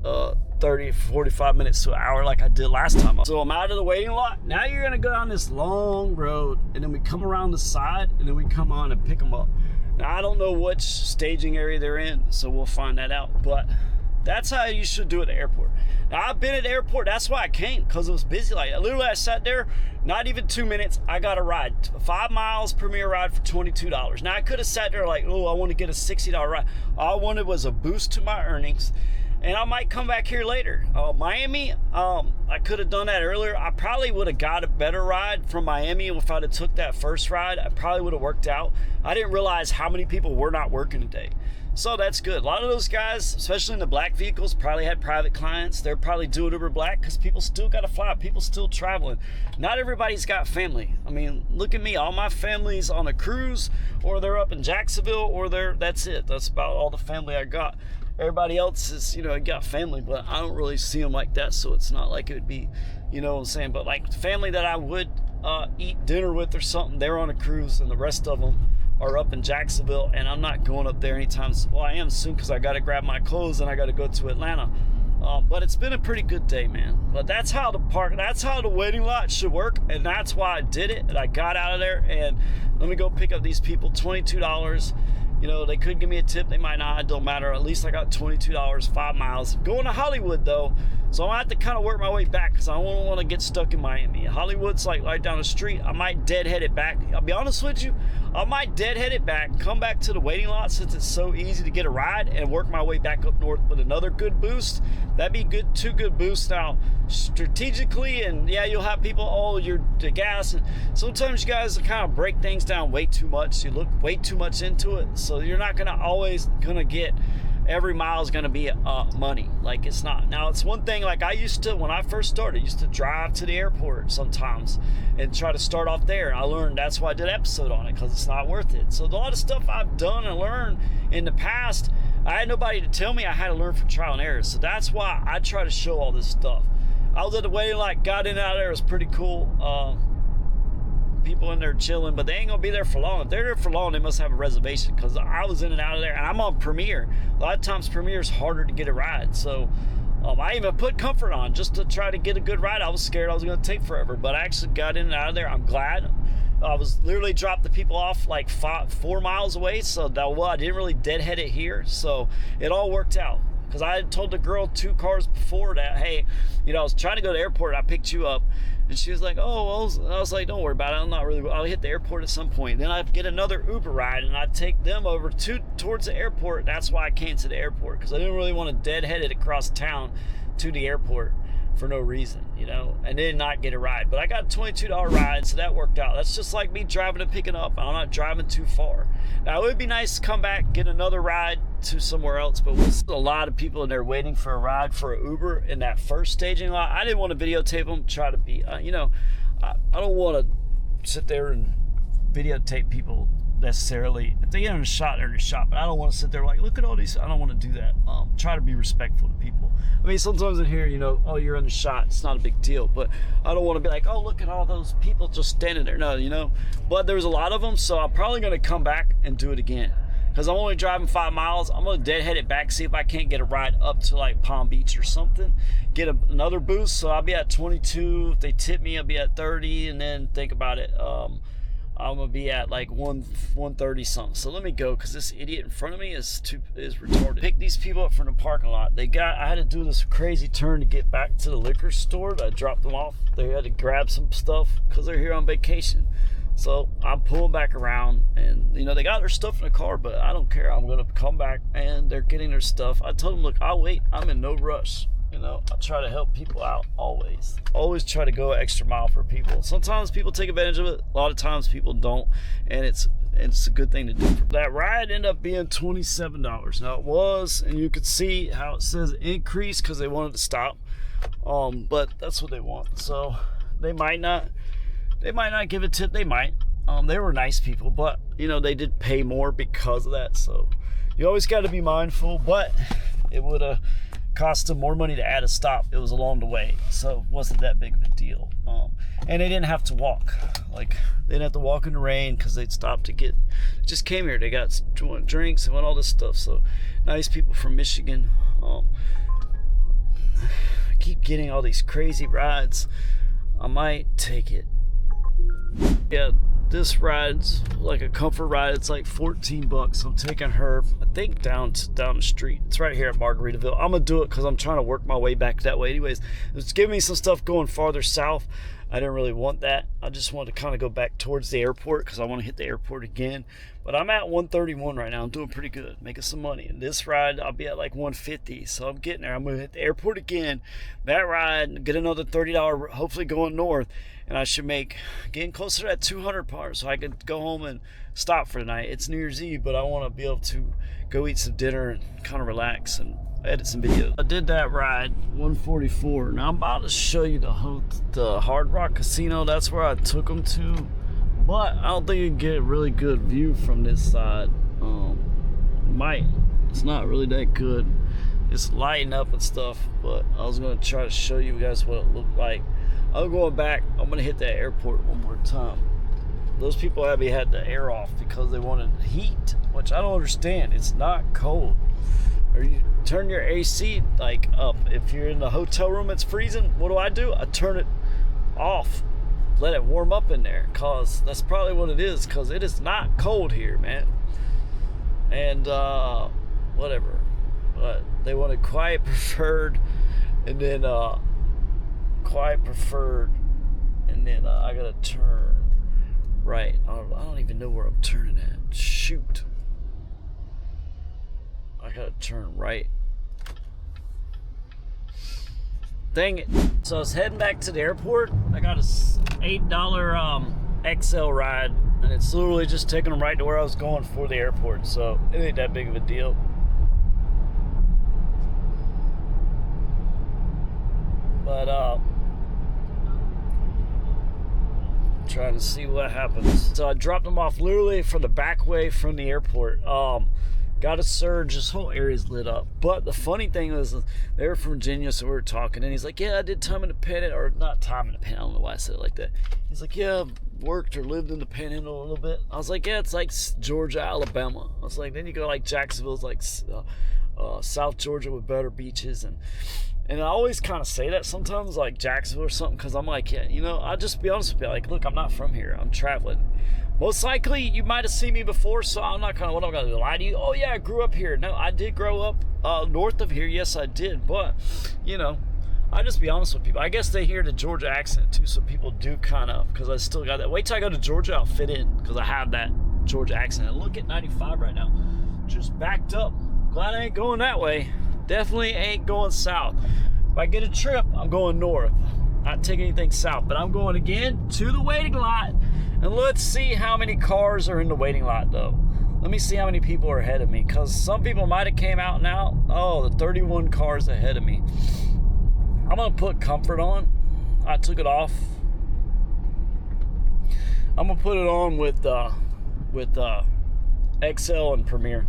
30, 45 minutes to an hour like I did last time. So I'm out of the waiting lot. Now you're going to go down this long road, and then we come around the side, and then we come on and pick them up. Now, I don't know which staging area they're in, so we'll find that out. But that's how you should do it at the airport. Now, I've been at the airport. That's why I came, because it was busy. Like, literally, I sat there, not even 2 minutes. I got a ride, 5 miles Premier ride for $22. Now, I could have sat there like, oh, I want to get a $60 ride. All I wanted was a boost to my earnings, and I might come back here later. Miami, I could have done that earlier. I probably would have got a better ride from Miami if I'd have took that first ride. I probably would have worked out. I didn't realize how many people were not working today. So that's good. A lot of those guys, especially in the black vehicles, probably had private clients. They're probably doing Uber Black because people still got to fly. People still traveling. Not everybody's got family. I mean, look at me. All my family's on a cruise, or they're up in Jacksonville, or that's it. That's about all the family I got. Everybody else is, got family, but I don't really see them like that. So it's not like it would be, you know what I'm saying? But like the family that I would eat dinner with or something, they're on a cruise, and the rest of them are up in Jacksonville, and I'm not going up there anytime soon. Well, I am soon, because I got to grab my clothes and I got to go to Atlanta. But it's been a pretty good day, man. But that's how the waiting lot should work, and that's why I did it. And I got out of there, and let me go pick up these people. $22. They could give me a tip, they might not, it don't matter. At least I got $22, 5 miles. Going to Hollywood though, so I'm gonna have to kind of work my way back, because I don't want to get stuck in Miami. Hollywood's like right down the street. I might deadhead it back. I'll be honest with you, I might deadhead it back, come back to the waiting lot since it's so easy to get a ride, and work my way back up north with another good boost. That'd be good, 2 good boosts. Now, strategically, and yeah, you'll have people, you're the gas, and sometimes you guys kind of break things down way too much. You look way too much into it, so you're not always gonna get every mile is gonna be money. Like, it's not. Now, it's one thing, like I used to, when I first started, used to drive to the airport sometimes and try to start off there. I learned, that's why I did an episode on it, because it's not worth it. So a lot of stuff I've done and learned in the past, I had nobody to tell me. I had to learn from trial and error. So that's why I try to show all this stuff. I was at the waiting lot, got in and out of there. It was pretty cool. People in there chilling, but they ain't gonna be there for long. If they're there for long, they must have a reservation, because I was in and out of there, and I'm on Premier. A lot of times Premier's harder to get a ride, so I even put comfort on just to try to get a good ride. I was scared I was going to take forever, but I actually got in and out of there. I'm glad. I was literally dropped the people off like 4 miles away, so that, well, I didn't really deadhead it here, so it all worked out. Because I had told the girl 2 cars before that, hey, you know, I was trying to go to the airport, I picked you up, and she was like, oh, well, I was like, don't worry about it, I'll hit the airport at some point. Then I'd get another Uber ride, and I'd take them over towards the airport. That's why I came to the airport, because I didn't really want to deadhead it across town to the airport for no reason, you know, and then not get a ride. But I got a $22 ride, so that worked out. That's just like me driving and picking up. I'm not driving too far. Now, it would be nice to come back, get another ride to somewhere else, but with a lot of people in there waiting for a ride for an Uber in that first staging lot, I didn't want to videotape them, try to be, you know, I don't want to sit there and videotape people necessarily. If they get in a shot, they're in a shot, but I don't want to sit there like, look at all these. I don't want to do that. Try to be respectful to people. I mean, sometimes in here, you know, oh, you're in the shot, it's not a big deal, but I don't want to be like, oh, look at all those people just standing there. No, you know, but there was a lot of them, so I'm probably going to come back and do it again, because I'm only driving 5 miles. I'm going to deadhead it back, see if I can't get a ride up to like Palm Beach or something, get another boost, so I'll be at 22. If they tip me, I'll be at 30, and then think about it, I'm gonna be at like 130 something. So let me go, because this idiot in front of me is retarded. Pick these people up from the parking lot. I had to do this crazy turn to get back to the liquor store. I dropped them off. They had to grab some stuff because they're here on vacation. So I'm pulling back around, and you know, they got their stuff in the car, but I don't care. I'm gonna come back and they're getting their stuff. I told them, look, I'll wait. I'm in no rush. You know, I try to help people out always. Always try to go an extra mile for people. Sometimes people take advantage of it. A lot of times people don't, and it's a good thing to do. That ride ended up being $27. Now it was, and you could see how it says increase because they wanted to stop. But that's what they want. So they might not give a tip. They might. They were nice people, but you know, they did pay more because of that. So you always got to be mindful. But it would have cost them more money to add a stop. It was along the way, so it wasn't that big of a deal. And they didn't have to walk. Like, they didn't have to walk in the rain because they'd stopped to get, just came here. They got drinks and all this stuff. So nice people from Michigan. I keep getting all these crazy rides. I might take it. Yeah, this ride's like a comfort ride. It's like $14. I'm taking her, I think, down the street. It's right here at Margaritaville. I'm gonna do it because I'm trying to work my way back that way. Anyways, it's giving me some stuff going farther south. I didn't really want that. I just wanted to kind of go back towards the airport because I want to hit the airport again. But I'm at 131 right now. I'm doing pretty good, making some money. And this ride, I'll be at like 150. So I'm getting there. I'm gonna hit the airport again. That ride, get another $30, hopefully going north. And I should make, getting closer to that 200 part, so I could go home and stop for the night. It's New Year's Eve, but I want to be able to go eat some dinner and kind of relax and edit some videos. I did that ride, 144. Now I'm about to show you the Hard Rock Casino. That's where I took them to, but I don't think you can get a really good view from this side. It's not really that good. It's lighting up and stuff, but I was gonna try to show you guys what it looked like. I'm going back. I'm gonna hit that airport one more time. Those people had the air off because they wanted heat, which I don't understand. It's not cold. Or you turn your AC like up. If you're in the hotel room, it's freezing. What do? I turn it off, let it warm up in there, cause that's probably what it is. Cause it is not cold here, man. And whatever. But they wanted quiet preferred, and then quiet preferred, and then I gotta turn right. I don't even know where I'm turning at. Shoot. I gotta turn right. Dang it. So I was heading back to the airport. I got a $8 XL ride, and it's literally just taking them right to where I was going for the airport. So it ain't that big of a deal. But trying to see what happens. So I dropped them off literally from the back way from the airport. Got a surge. This whole area's lit up. But the funny thing was, they were from Virginia, so we were talking, and he's like, yeah, I did time in the Panhandle, or not time in the Panhandle, I don't know why I said it like that. He's like, yeah, I've worked or lived in the Panhandle a little bit. I was like, yeah, it's like Georgia, Alabama. I was like, then you go like Jacksonville's like South Georgia with better beaches, and And I always kind of say that sometimes, like Jacksonville or something, because I'm like, yeah, you know, I'll just be honest with you. Like, look, I'm not from here. I'm traveling. Most likely, you might have seen me before, so I'm not kind of, what I'm going to lie to you. Oh, yeah, I grew up here. No, I did grow up north of here. Yes, I did. But, you know, I just be honest with people. I guess they hear the Georgia accent, too, so people do kind of, because I still got that. Wait till I go to Georgia, I'll fit in, because I have that Georgia accent. And look at 95 right now. Just backed up. Glad I ain't going that way. Definitely ain't going south. If I get a trip, I'm going north. Not taking anything south, but I'm going again to the waiting lot. And let's see how many cars are in the waiting lot, though. Let me see how many people are ahead of me, because some people might have came out now. Oh, the 31 cars ahead of me. I'm going to put comfort on. I took it off. I'm going to put it on with XL and Premier.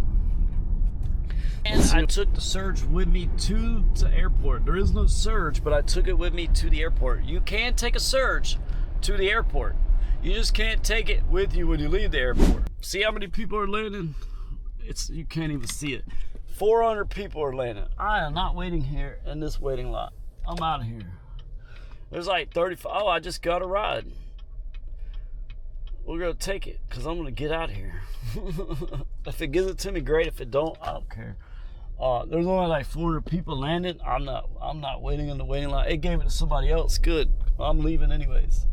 And I took the Surge with me to the airport. There is no Surge, but I took it with me to the airport. You can take a Surge to the airport. You just can't take it with you when you leave the airport. See how many people are landing? You can't even see it. 400 people are landing. I am not waiting here in this waiting lot. I'm out of here. There's like 35. Oh, I just got a ride. We're going to take it because I'm going to get out of here. If it gives it to me, great. If it don't, I don't care. There's only like 400 people landing. I'm not waiting in the waiting line. It gave it to somebody else. Good. I'm leaving anyways.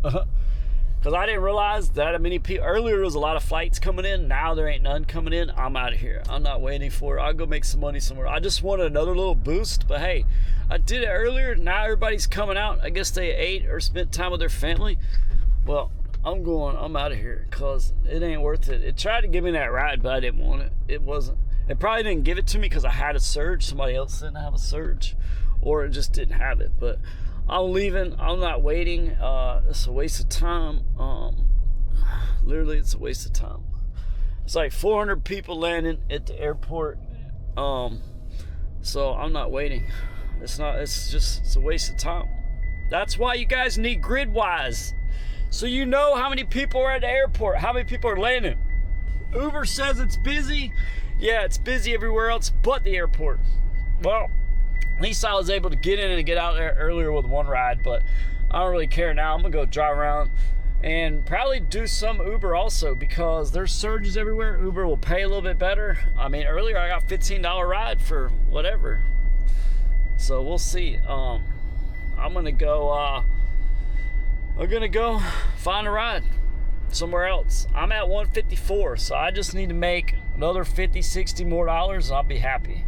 Because I didn't realize that many people. Earlier there was a lot of flights coming in. Now there ain't none coming in. I'm out of here. I'm not waiting for it. I'll go make some money somewhere. I just wanted another little boost. But hey, I did it earlier. Now everybody's coming out. I guess they ate or spent time with their family. Well, I'm out of here because it ain't worth it. It tried to give me that ride, but I didn't want it. It wasn't. It probably didn't give it to me because I had a Surge. Somebody else didn't have a Surge, or it just didn't have it. But I'm leaving. I'm not waiting. It's a waste of time. Literally, it's a waste of time. It's like 400 people landing at the airport. So I'm not waiting. It's a waste of time. That's why you guys need Gridwise. So you know how many people are at the airport, how many people are landing. Uber says it's busy. Yeah, it's busy everywhere else but the airport. Well, at least I was able to get in and get out there earlier with one ride, but I don't really care now. I'm going to go drive around and probably do some Uber also because there's surges everywhere. Uber will pay a little bit better. I mean, earlier I got $15 ride for whatever. So we'll see. I'm going to go... I'm gonna go find a ride somewhere else. I'm at 154, so I just need to make another 50, 60 more dollars and I'll be happy.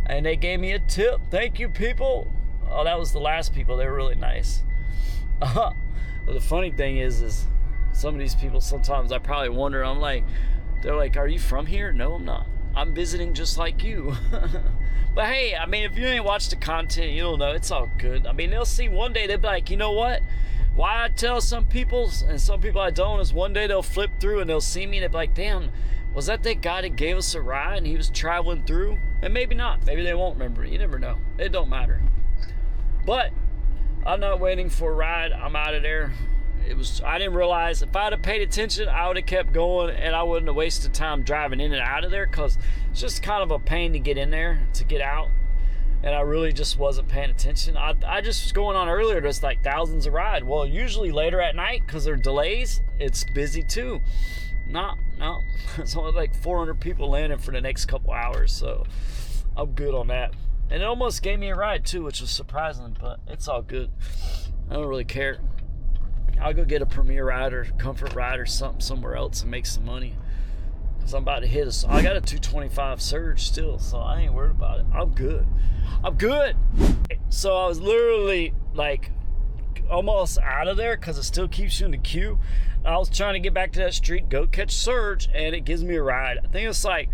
And they gave me a tip. Thank you, people. Oh, that was the last people. They were really nice. But the funny thing is some of these people, sometimes I probably wonder, they're like, are you from here? No, I'm not. I'm visiting just like you. But hey, I mean, if you ain't watched the content, you don't know. It's all good. I mean, they'll see one day, they'll be like, you know what? Why I tell some people, and some people I don't, is one day they'll flip through and they'll see me and they'll be like, damn, was that guy that gave us a ride and he was traveling through? And maybe not. Maybe they won't remember. You never know. It don't matter. But I'm not waiting for a ride. I'm out of there. I didn't realize if I'd have paid attention, I would have kept going and I wouldn't have wasted time driving in and out of there because it's just kind of a pain to get in there, to get out. And I really just wasn't paying attention. I just was going on earlier, there's like thousands of rides. Well, usually later at night, because there are delays, it's busy too. No. It's only like 400 people landing for the next couple hours, so I'm good on that. And it almost gave me a ride too, which was surprising, but it's all good. I don't really care. I'll go get a Premier ride or Comfort ride or something somewhere else and make some money. I'm about to hit I got a 225 Surge still, so I ain't worried about it. I'm good. So I was literally like almost out of there because it still keeps you in the queue. I was trying to get back to that street, go catch Surge, and it gives me a ride. I think it's like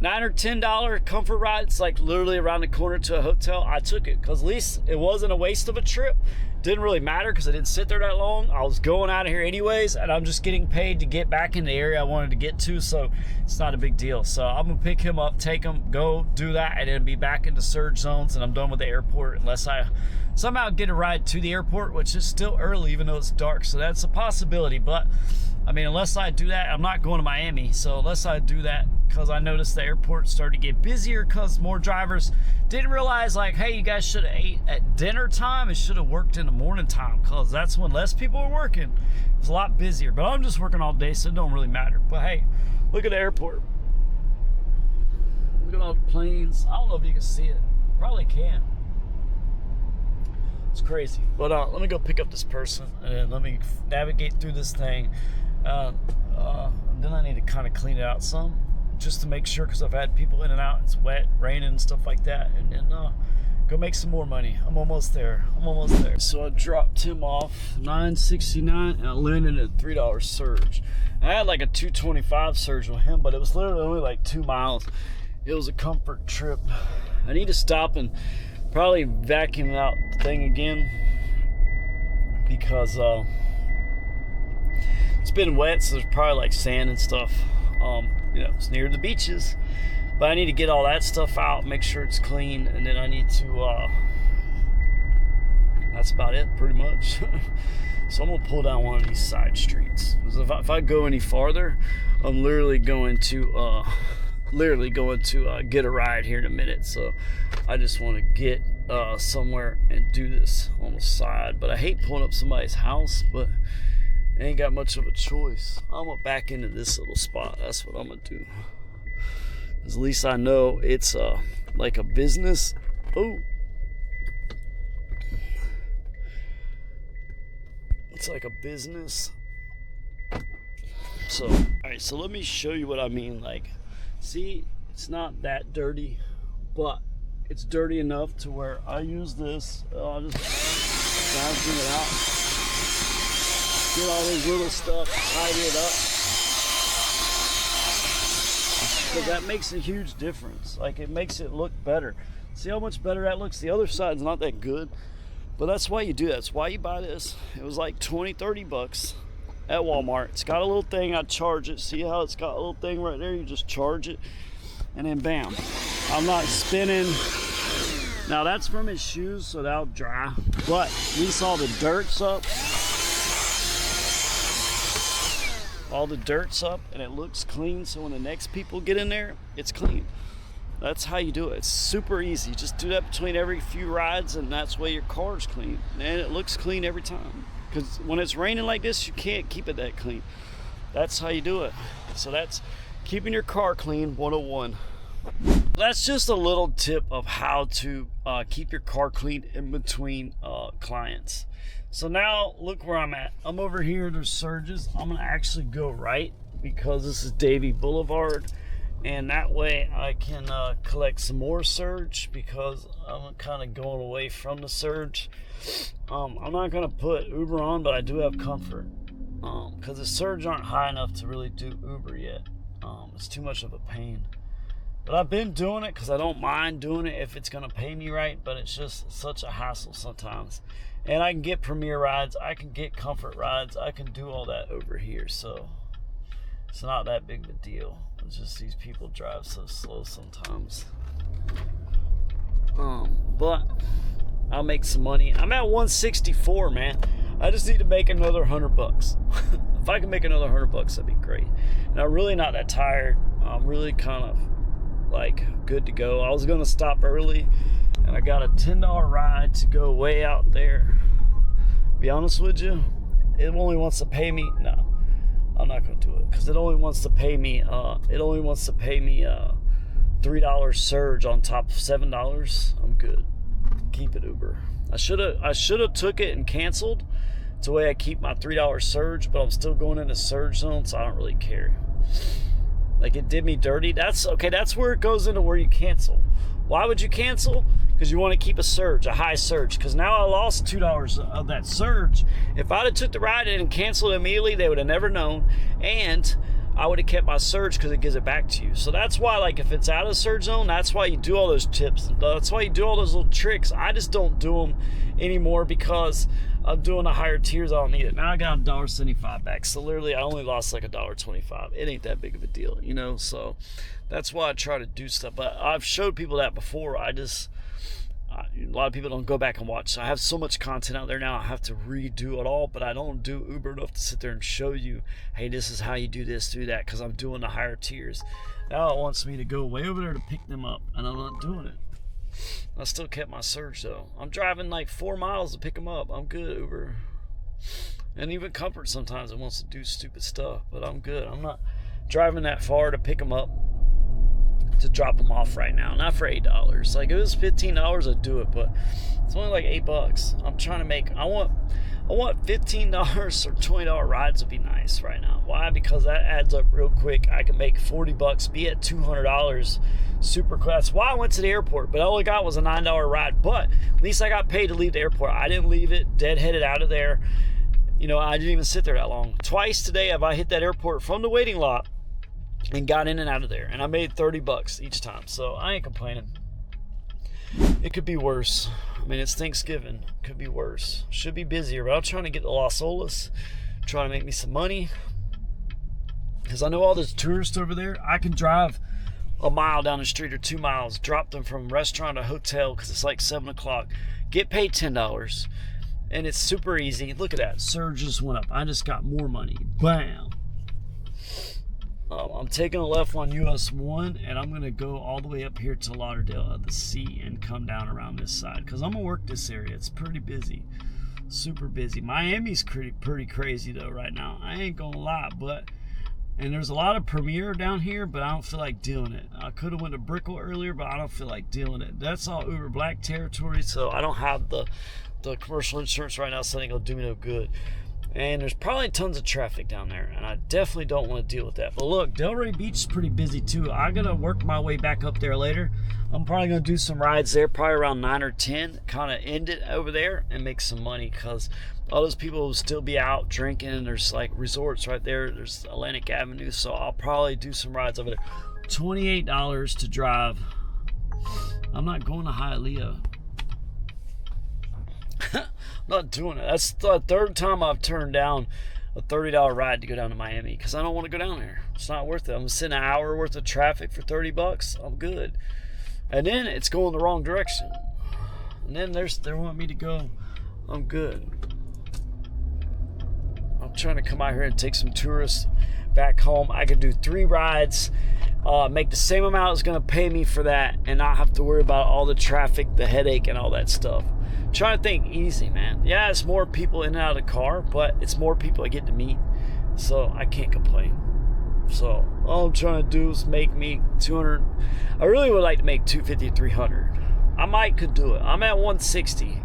$9 or $10 Comfort ride. It's like literally around the corner to a hotel. I took it because at least it wasn't a waste of a trip. Didn't really matter because I didn't sit there that long. I was going out of here anyways, and I'm just getting paid to get back in the area I wanted to get to, so it's not a big deal. So I'm gonna pick him up, take him, go do that, and then be back into Surge zones, and I'm done with the airport unless I somehow get a ride to the airport, which is still early even though it's dark, so that's a possibility. But I mean, unless I do that, I'm not going to Miami, so unless I do that, because I noticed the airport started to get busier because more drivers didn't realize, like, hey, you guys should have ate at dinner time and should have worked in the morning time, because that's when less people are working. It's a lot busier, but I'm just working all day, so it don't really matter. But hey, look at the airport. Look at all the planes. I don't know if you can see it. Probably can. It's crazy. But let me go pick up this person and let me navigate through this thing. Then I need to kind of clean it out some, just to make sure, because I've had people in and out. It's wet, raining, and stuff like that. And then go make some more money. I'm almost there. So I dropped him off $9.69 and I landed at a $3 surge. I had like a $2.25 surge with him, but it was literally only like 2 miles. It was a comfort trip. I need to stop and probably vacuum out the thing again, because it's been wet, so there's probably like sand and stuff. You know, it's near the beaches, but I need to get all that stuff out, make sure it's clean, and then I need to that's about it pretty much. So I'm gonna pull down one of these side streets, because if I go any farther, I'm literally going to get a ride here in a minute. So I just want to get somewhere and do this on the side. But I hate pulling up somebody's house, but I ain't got much of a choice. I'm gonna back into this little spot. That's what I'm gonna do. At least I know it's like a business. Oh, it's like a business. So, all right. So let me show you what I mean. Like, see, it's not that dirty, but it's dirty enough to where I use this. I'll just vacuum it out. Get all this little stuff, tidy it up. Because that makes a huge difference. Like, it makes it look better. See how much better that looks? The other side's not that good, but that's why you do that. That's why you buy this. It was like 20, 30 bucks at Walmart. It's got a little thing, I charge it. See how it's got a little thing right there? You just charge it, and then bam. I'm not spinning. Now that's from his shoes, so that'll dry. But at least all the dirt's up. All the dirt's up, and it looks clean, so when the next people get in there, it's clean. That's how you do it. It's super easy. Just do that between every few rides, and that's why your car's clean. And it looks clean every time. Because when it's raining like this, you can't keep it that clean. That's how you do it. So that's keeping your car clean 101. That's just a little tip of how to keep your car clean in between clients. So now look where I'm at. I'm over here, there's surges. I'm gonna actually go right, because this is Davie Boulevard, and that way I can collect some more surge, because I'm kind of going away from the surge. I'm not gonna put Uber on, but I do have comfort, because the surge aren't high enough to really do Uber yet. It's too much of a pain. But I've been doing it because I don't mind doing it if it's gonna pay me right, but it's just such a hassle sometimes. And I can get premier rides, I can get comfort rides, I can do all that over here, so it's not that big of a deal. It's just these people drive so slow sometimes. But I'll make some money. I'm at 164, man. I just need to make another 100 bucks. If I can make another 100 bucks, that'd be great. And I'm really not that tired. I'm really kind of like good to go. I was gonna stop early, and I got a $10 ride to go way out there. Be honest with you, it only wants to pay me. No, I'm not gonna do it, because it only wants to pay me. $3 surge on top of $7. I'm good. Keep it Uber. I should have took it and canceled. It's the way I keep my $3 surge, but I'm still going into surge zone, so I don't really care. Like, it did me dirty. That's okay. That's where it goes into where you cancel. Why would you cancel? Because you want to keep a surge, a high surge. Because now I lost $2 of that surge. If I'd have took the ride in and canceled immediately, they would have never known. And I would have kept my surge, because it gives it back to you. So that's why, like, if it's out of surge zone, that's why you do all those tips. That's why you do all those little tricks. I just don't do them anymore, because I'm doing the higher tiers. I don't need it. Now I got $1.75 back. So literally I only lost like $1.25. It ain't that big of a deal, you know? So that's why I try to do stuff. But I've showed people that before. I a lot of people don't go back and watch. So I have so much content out there now, I have to redo it all, but I don't do Uber enough to sit there and show you, hey, this is how you do this, do that, because I'm doing the higher tiers. Now it wants me to go way over there to pick them up, and I'm not doing it. I still kept my surge though. I'm driving like 4 miles to pick them up. I'm good, Uber. And even Comfort sometimes it wants to do stupid stuff, but I'm good. I'm not driving that far to pick them up, to drop them off right now. Not for $8. Like, if it was $15, I'd do it, but it's only like $8. I'm trying to make, I want $15 or $20 rides would be nice right now. Why? Because that adds up real quick. I can make $40, be at $200 super quick. That's why I went to the airport, but all I got was a $9 ride. But at least I got paid to leave the airport. I didn't leave it deadheaded out of there. You know, I didn't even sit there that long. Twice today have I hit that airport from the waiting lot and got in and out of there, and I made $30 each time, so I ain't complaining. It could be worse. I mean, it's Thanksgiving. Could be worse. Should be busier, but I'm trying to get to Las Olas, trying to make me some money, because I know all those tourists over there. I can drive a mile down the street or 2 miles, drop them from restaurant to hotel because it's like 7 o'clock, get paid $10, and it's super easy. Look at that. Surge just went up. I just got more money. Bam. I'm taking a left on US 1, and I'm going to go all the way up here to Lauderdale at the sea and come down around this side, because I'm going to work this area. It's pretty busy. Super busy. Miami's pretty crazy, though, right now. I ain't going to lie, and there's a lot of Premier down here, but I don't feel like doing it. I could have went to Brickell earlier, but I don't feel like doing it. That's all Uber Black territory, so I don't have the commercial insurance right now, so it ain't going to do me no good. And there's probably tons of traffic down there, and I definitely don't want to deal with that. But look, Delray Beach is pretty busy too. I'm going to work my way back up there later. I'm probably going to do some rides there, probably around 9 or 10, kind of end it over there and make some money, because all those people will still be out drinking. There's like resorts right there. There's Atlantic Avenue, so I'll probably do some rides over there. $28 to drive. I'm not going to Hialeah. Not doing it. That's the third time I've turned down a $30 ride to go down to Miami, because I don't want to go down there. It's not worth it. I'm sitting an hour worth of traffic for $30. I'm good. And then it's going the wrong direction. And then they want me to go. I'm good. I'm trying to come out here and take some tourists back home. I could do 3 rides, make the same amount it's going to pay me for that, and not have to worry about all the traffic, the headache, and all that stuff. Trying to think easy, man. Yeah, it's more people in and out of the car, but it's more people I get to meet, so I can't complain. So all I'm trying to do is make me 200. I really would like to make 250, 300. I could do it. I'm at 160,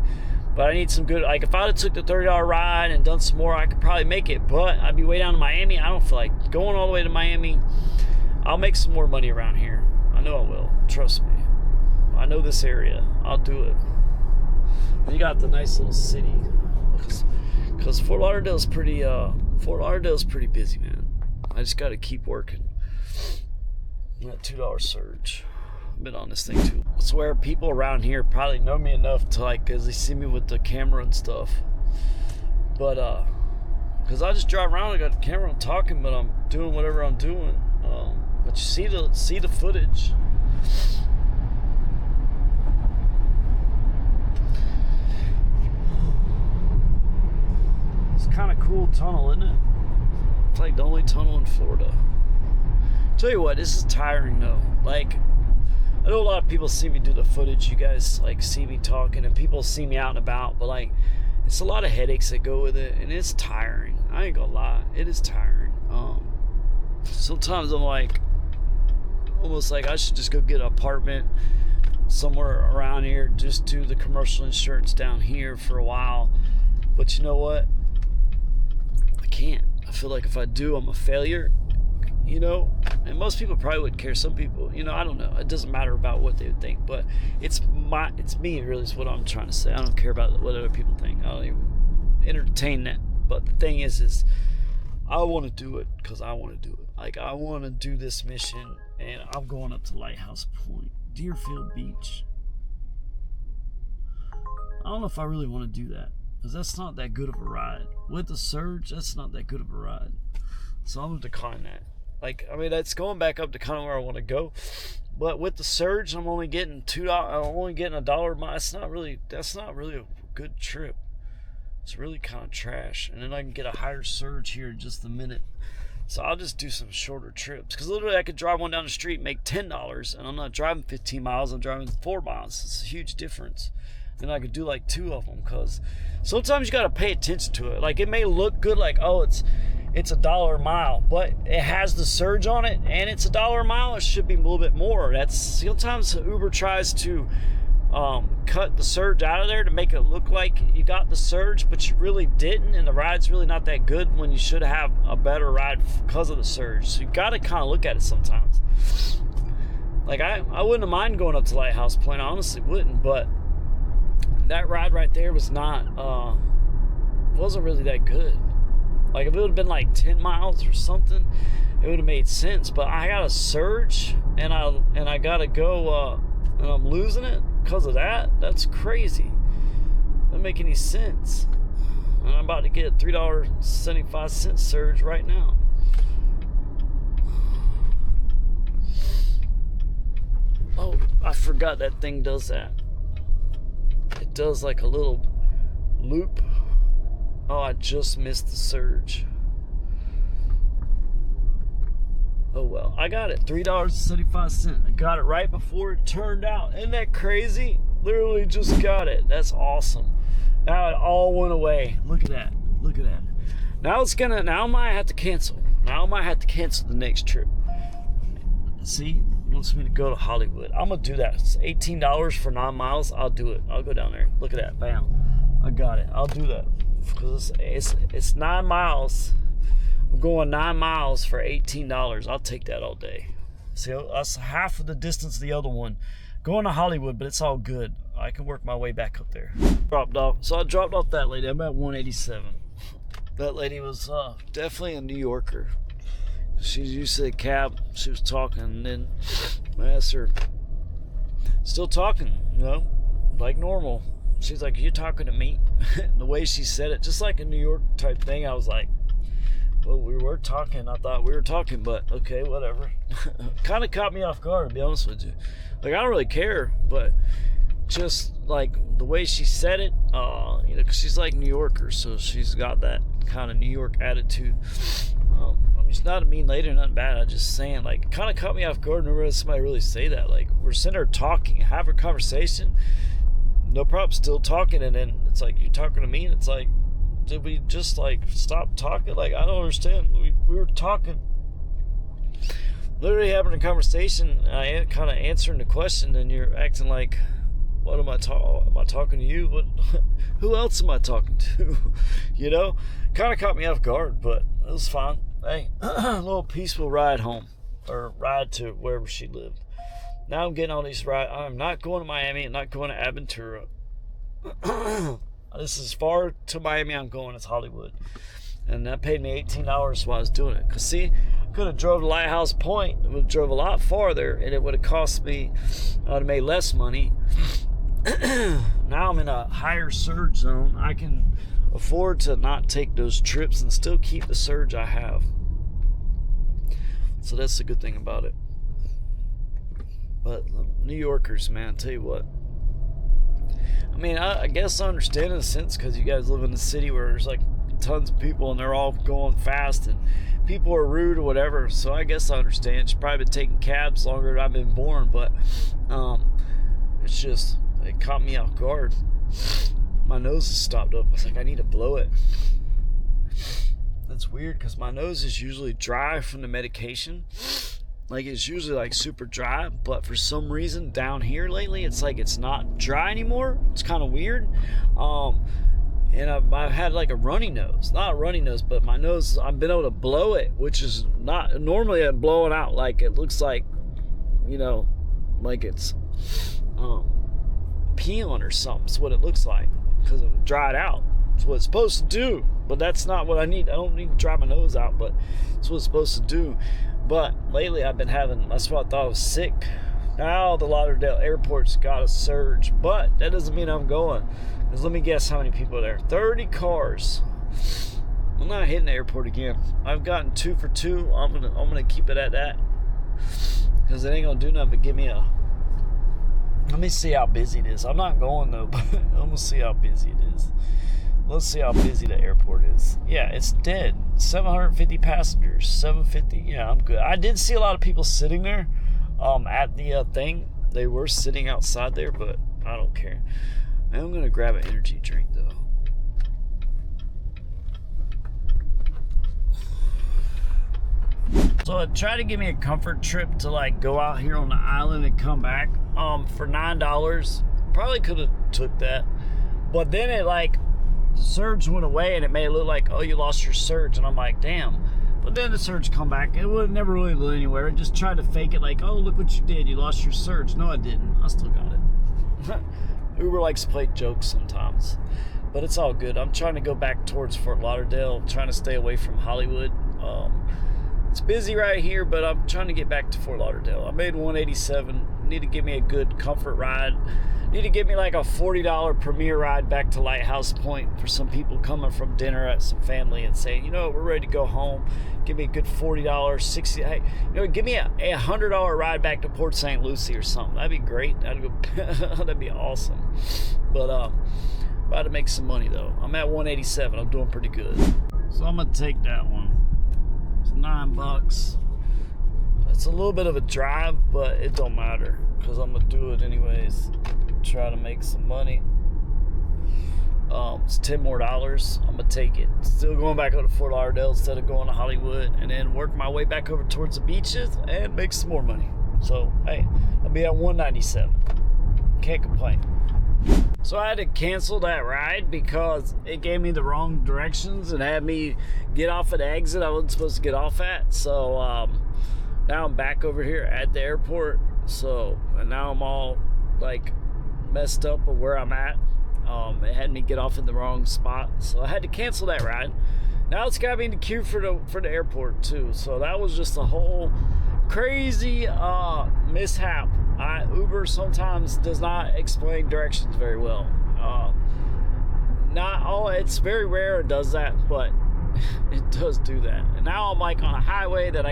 but I need some good. Like, if I'd have took the $30 ride and done some more, I could probably make it. But I'd be way down to Miami. I don't feel like going all the way to Miami. I'll make some more money around here. I know I will. Trust me. I know this area. I'll do it. You got the nice little city, because Fort Lauderdale's pretty busy, man. I just got to keep working. That $2 surge. I've been on this thing too. I swear people around here probably know me enough to, like, because they see me with the camera and stuff. But because I just drive around, I got the camera, I'm talking, but I'm doing whatever I'm doing. But you see the footage. Kind of cool tunnel, isn't it? It's like the only tunnel in Florida. Tell you what, this is tiring though. Like, I know a lot of people see me do the footage. You guys like see me talking, and people see me out and about, but like, it's a lot of headaches that go with it, and it's tiring. I ain't gonna lie, it is tiring. Sometimes I'm like, almost like I should just go get an apartment somewhere around here, just do the commercial insurance down here for a while. But you know what? Can't. I feel like if I do, I'm a failure, you know, and most people probably wouldn't care. Some people, you know, I don't know, it doesn't matter about what they would think, but it's me really is what I'm trying to say. I don't care about what other people think. I don't even entertain that. But the thing is I want to do it because I want to do it. Like, I want to do this mission, and I'm going up to Lighthouse Point, Deerfield Beach. I don't know if I really want to do that, because that's not that good of a ride. With the surge, that's not that good of a ride. So I'm going to decline that. Like, I mean, that's going back up to kind of where I want to go. But with the surge, I'm only getting $2. I'm only getting $1 a mile. That's not really a good trip. It's really kind of trash. And then I can get a higher surge here in just a minute. So I'll just do some shorter trips. Because literally I could drive one down the street, make $10, and I'm not driving 15 miles, I'm driving 4 miles. It's a huge difference. Then I could do like 2 of them, because sometimes you got to pay attention to it. Like, it may look good, like, oh, it's $1 a mile, but it has the surge on it, and it's $1 a mile. It should be a little bit more. That's sometimes Uber tries to cut the surge out of there to make it look like you got the surge, but you really didn't, and the ride's really not that good when you should have a better ride because of the surge. So you got to kind of look at it sometimes. Like, I wouldn't have mind going up to Lighthouse Point. I honestly wouldn't, but that ride right there was wasn't really that good. Like, if it would have been like 10 miles or something, it would have made sense. But I got a surge, and I gotta go, and I'm losing it because of that. That's crazy. Doesn't make any sense. And I'm about to get a $3.75 surge right now. Oh, I forgot that thing does that. It does like a little loop. Oh, I just missed the surge. Oh well, I got it. $3.75. I got it right before it turned out. Isn't that crazy? Literally just got it. That's awesome. Now it all went away. Look at that. Look at that. Now I might have to cancel. Now I might have to cancel the next trip. See? It wants me to go to Hollywood. I'm gonna do that. It's $18 for 9 miles. I'll do it. I'll go down there. Look at that. Bam. I got it. I'll do that. Because it's 9 miles. I'm going 9 miles for $18. I'll take that all day. See, that's half of the distance of the other one. Going to Hollywood, but it's all good. I can work my way back up there. So I dropped off that lady. I'm at 187. That lady was definitely a New Yorker. She used to the cab. She was talking, and then I asked her, still talking, like normal. She's like, "You talking to me?" The way she said it, just like a New York type thing. I was like, well, we were talking. I thought we were talking, but okay, whatever. Kind of caught me off guard, to be honest with you. Like, I don't really care, but just like the way she said it, because she's like New Yorker, so she's got that kind of New York attitude. I mean, it's not a mean lady or nothing bad. I'm just saying, like, it kind of caught me off guard. Never heard somebody really say that. Like, we're sitting there talking, having a conversation, no problem, still talking, and then it's like, you're talking to me, and it's like, did we just like stop talking? Like, I don't understand. We were talking, literally having a conversation. I kind of answering the question, and you're acting like, what am I talking? Am I talking to you? What? Who else am I talking to? Kind of caught me off guard, but it was fine. Hey, a little peaceful ride home, or ride to wherever she lived. Now I'm getting all these rides. I'm not going to Miami. I'm not going to Aventura. This is as far to Miami I'm going as Hollywood. And that paid me $18 while I was doing it. Because, see, I could have drove to Lighthouse Point. It would have drove a lot farther, and it would have cost me, I would have made less money. Now I'm in a higher surge zone. I can afford to not take those trips and still keep the surge I have. So that's the good thing about it. But New Yorkers, man, tell you what. I mean, I guess I understand in a sense, because you guys live in a city where there's like tons of people and they're all going fast and people are rude or whatever. So I guess I understand. She's probably been taking cabs longer than I've been born, but it's just, it caught me off guard. My nose is stopped up. I was like, I need to blow it. That's weird, because my nose is usually dry from the medication. Like, it's usually like super dry, but for some reason down here lately, it's like it's not dry anymore. It's kind of weird. And I've had like a runny nose. Not a runny nose, but my nose, I've been able to blow it, which is not, normally I'm blowing out like it looks like, like it's peeling or something. It's what it looks like, because it dried out. It's what it's supposed to do, but that's not what I need. I don't need to dry my nose out, but it's what it's supposed to do. But lately I've been having, that's why I thought I was sick. Now the Lauderdale airport's got a surge, but that doesn't mean I'm going. Because let me guess how many people are there. 30 cars. I'm not hitting the airport again. I've gotten 2 for 2. I'm gonna keep it at that, because it ain't gonna do nothing but give me a. Let me see how busy it is. I'm not going though, but I'm gonna see how busy it is. Let's see how busy the airport is. Yeah, it's dead. 750 passengers. 750. Yeah, I'm good. I did see a lot of people sitting there, at the thing. They were sitting outside there, but I don't care. I'm gonna grab an energy drink though. So I tried to give me a comfort trip to like go out here on the island and come back for $9. Probably could have took that, but then it like the surge went away and it made it look like, oh, you lost your surge, and I'm like, damn. But then the surge come back. It would never really go anywhere. It just tried to fake it like, oh, look what you did, you lost your surge. No, I didn't. I still got it. Uber likes to play jokes sometimes, but it's all good. I'm trying to go back towards Fort Lauderdale, trying to stay away from Hollywood. It's busy right here, but I'm trying to get back to Fort Lauderdale. I made 187. Need to give me a good comfort ride. Need to give me like a $40 premier ride back to Lighthouse Point for some people coming from dinner at some family and saying, you know, we're ready to go home. Give me a good $40, $60. Hey, you know, give me a $100 ride back to Port St. Lucie or something. That'd be great. That'd be awesome. But about to make some money though. I'm at 187. I'm doing pretty good. So I'm gonna take that one. It's $9. It's a little bit of a drive, but it don't matter because I'm gonna do it anyways. Try to make some money. It's $10 more. I'm gonna take it. Still going back over to Fort Lauderdale instead of going to Hollywood, and then work my way back over towards the beaches and make some more money. So hey, I'll be at 197. Can't complain. So I had to cancel that ride because it gave me the wrong directions and had me get off at the exit I wasn't supposed to get off at. So now I'm back over here at the airport. So, and now I'm all like messed up of where I'm at. It had me get off in the wrong spot, so I had to cancel that ride. Now it's got me in the queue for the airport too. So that was just a whole crazy mishap. Uber sometimes does not explain directions very well. It's very rare it does that, but it does do that. And now I'm like on a highway that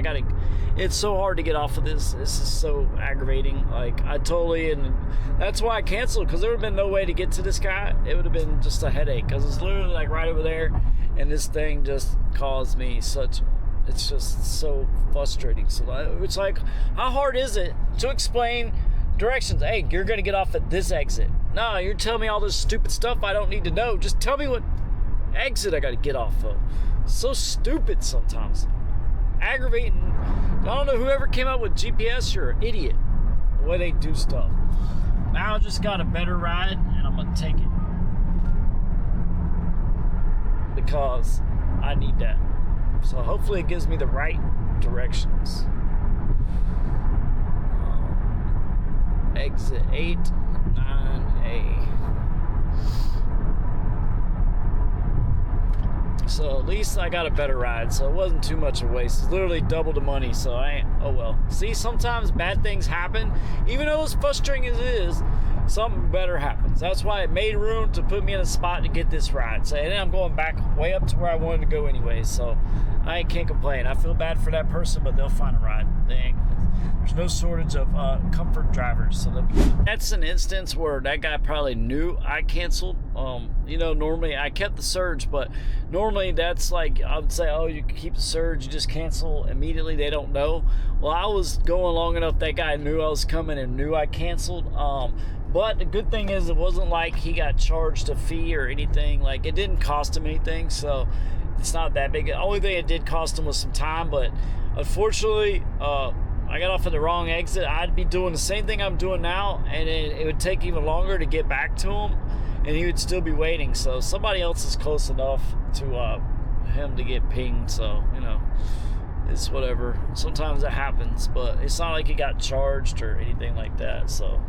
it's so hard to get off of this. This is so aggravating. Like and that's why I canceled, because there would have been no way to get to this guy. It would have been just a headache, because it's literally like right over there, and this thing just caused me it's just so frustrating. So it's like, how hard is it to explain directions? Hey, you're gonna get off at this exit. No, you're telling me all this stupid stuff I don't need to know. Just tell me what exit I gotta get off of. So stupid sometimes. Aggravating. I don't know, whoever came up with GPS, you're an idiot. The way they do stuff. Now I just got a better ride and I'm gonna take it, because I need that. So hopefully it gives me the right directions. Exit 8, 9A. So at least I got a better ride, so it wasn't too much of a waste. It's literally double the money, so oh well. See, sometimes bad things happen. Even though as frustrating as it is, something better happens. That's why it made room to put me in a spot to get this ride. So, and then I'm going back way up to where I wanted to go anyway, so I can't complain. I feel bad for that person, but they'll find a ride. There's no shortage of comfort drivers, so that's an instance where that guy probably knew I canceled. Normally I kept the surge, but normally that's like, I would say, oh, you can keep the surge, you just cancel immediately. They don't know. Well, I was going long enough that guy knew I was coming and knew I canceled. But the good thing is, it wasn't like he got charged a fee or anything. Like, it didn't cost him anything, so it's not that big. The only thing it did cost him was some time, but unfortunately, I got off at the wrong exit. I'd be doing the same thing I'm doing now, and it would take even longer to get back to him, and he would still be waiting. So somebody else is close enough to him to get pinged, so, it's whatever. Sometimes it happens, but it's not like he got charged or anything like that. So,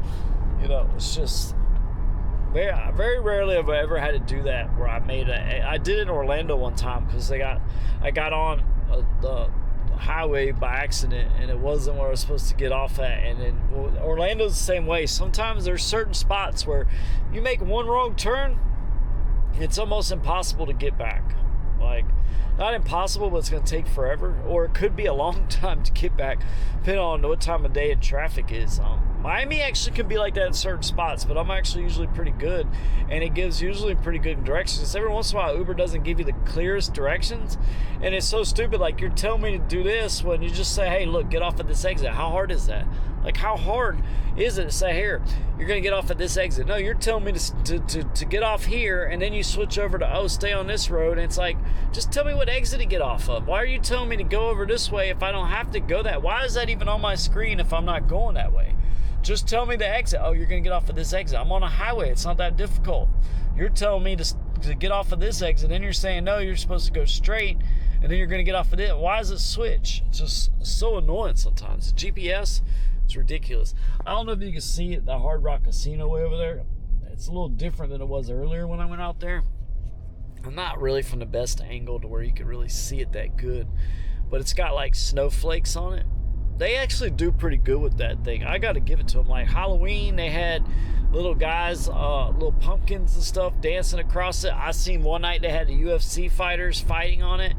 it's just very, very rarely have I ever had to do that where I did it in Orlando one time, because I got on the highway by accident, and it wasn't where I was supposed to get off at. And then Orlando's the same way. Sometimes there's certain spots where you make one wrong turn, it's almost impossible to get back. Like, not impossible, but it's going to take forever, or it could be a long time to get back, depending on what time of day and traffic is. Miami actually can be like that in certain spots, but I'm actually usually pretty good, and it gives usually pretty good directions. Every once in a while, Uber doesn't give you the clearest directions, and it's so stupid. Like, you're telling me to do this when you just say, hey, look, get off at this exit. How hard is that? Like, how hard is it to say, here, you're going to get off at this exit? No, you're telling me to get off here, and then you switch over to, oh, stay on this road. And it's like, just tell me what exit to get off of. Why are you telling me to go over this way if I don't have to go that? Why is that even on my screen if I'm not going that way? Just tell me the exit. Oh, you're going to get off at this exit. I'm on a highway. It's not that difficult. You're telling me to get off of this exit, and you're saying, no, you're supposed to go straight, and then you're going to get off of it. Why does it switch? It's just so annoying sometimes. The GPS, it's ridiculous. I don't know if you can see it, the Hard Rock Casino way over there. It's a little different than it was earlier when I went out there. I'm not really from the best angle to where you can really see it that good, but it's got like snowflakes on it. They actually do pretty good with that thing. I got to give it to them. Like Halloween, they had little guys, little pumpkins and stuff dancing across it. I seen one night they had the UFC fighters fighting on it,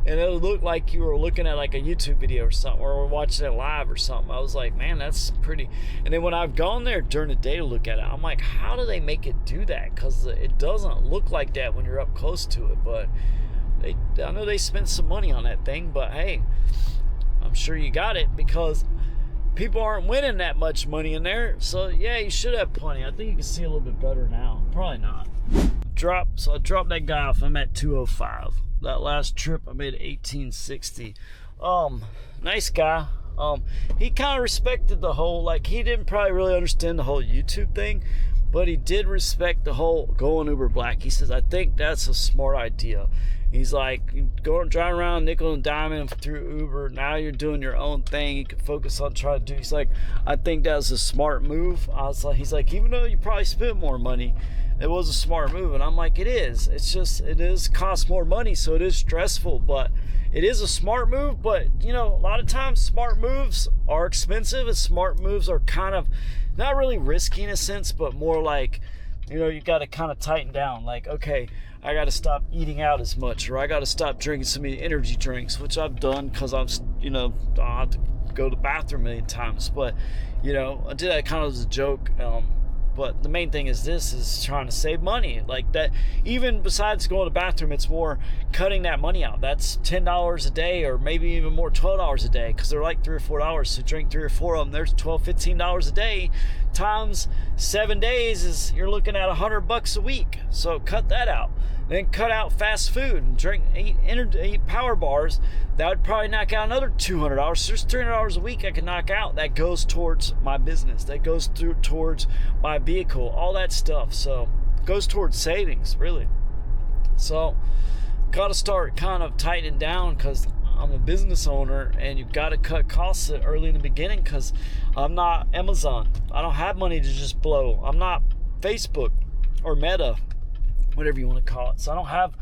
and it looked like you were looking at like a YouTube video or something, or we're watching it live or something. I was like, man, that's pretty. And then when I've gone there during the day to look at it, I'm like, how do they make it do that? Because it doesn't look like that when you're up close to it. But I know they spent some money on that thing, but hey, I'm sure you got it because people aren't winning that much money in there. So yeah, you should have plenty. I think you can see a little bit better now. Probably not. So I dropped that guy off. I'm at 205. That last trip I made 1860. Nice guy. He kind of respected the whole, like, he didn't probably really understand the whole YouTube thing, but he did respect the whole going Uber Black. He says, I think that's a smart idea. He's like, going driving around nickel and diamond through Uber. Now you're doing your own thing. You can focus on trying to do. He's like, I think that was a smart move. I was like, he's like, even though you probably spent more money, it was a smart move. And I'm like, it is. It's just, it is cost more money, so it is stressful, but it is a smart move. But you know, a lot of times smart moves are expensive, and smart moves are kind of not really risky in a sense, but more like, you know, you got to kind of tighten down. Like, okay, I got to stop eating out as much, or I got to stop drinking so many energy drinks, which I've done because I'm, you know, I have to go to the bathroom a million times. But, you know, I did that kind of as a joke. But the main thing is this is trying to save money. Like that, even besides going to the bathroom, it's more cutting that money out. That's $10 a day, or maybe even more, $12 a day, because they're like $3 or $4. So drink 3 or 4 of them, there's $12, $15 a day times 7 days is, you're looking at $100 a week. So cut that out. Then cut out fast food and eat power bars. That would probably knock out another $200. So there's $300 a week I can knock out. That goes towards my business. That goes towards my vehicle. All that stuff. So it goes towards savings, really. So got to start kind of tightening down, because I'm a business owner, and you've got to cut costs early in the beginning, because I'm not Amazon. I don't have money to just blow. I'm not Facebook or Meta, whatever you want to call it. So I don't have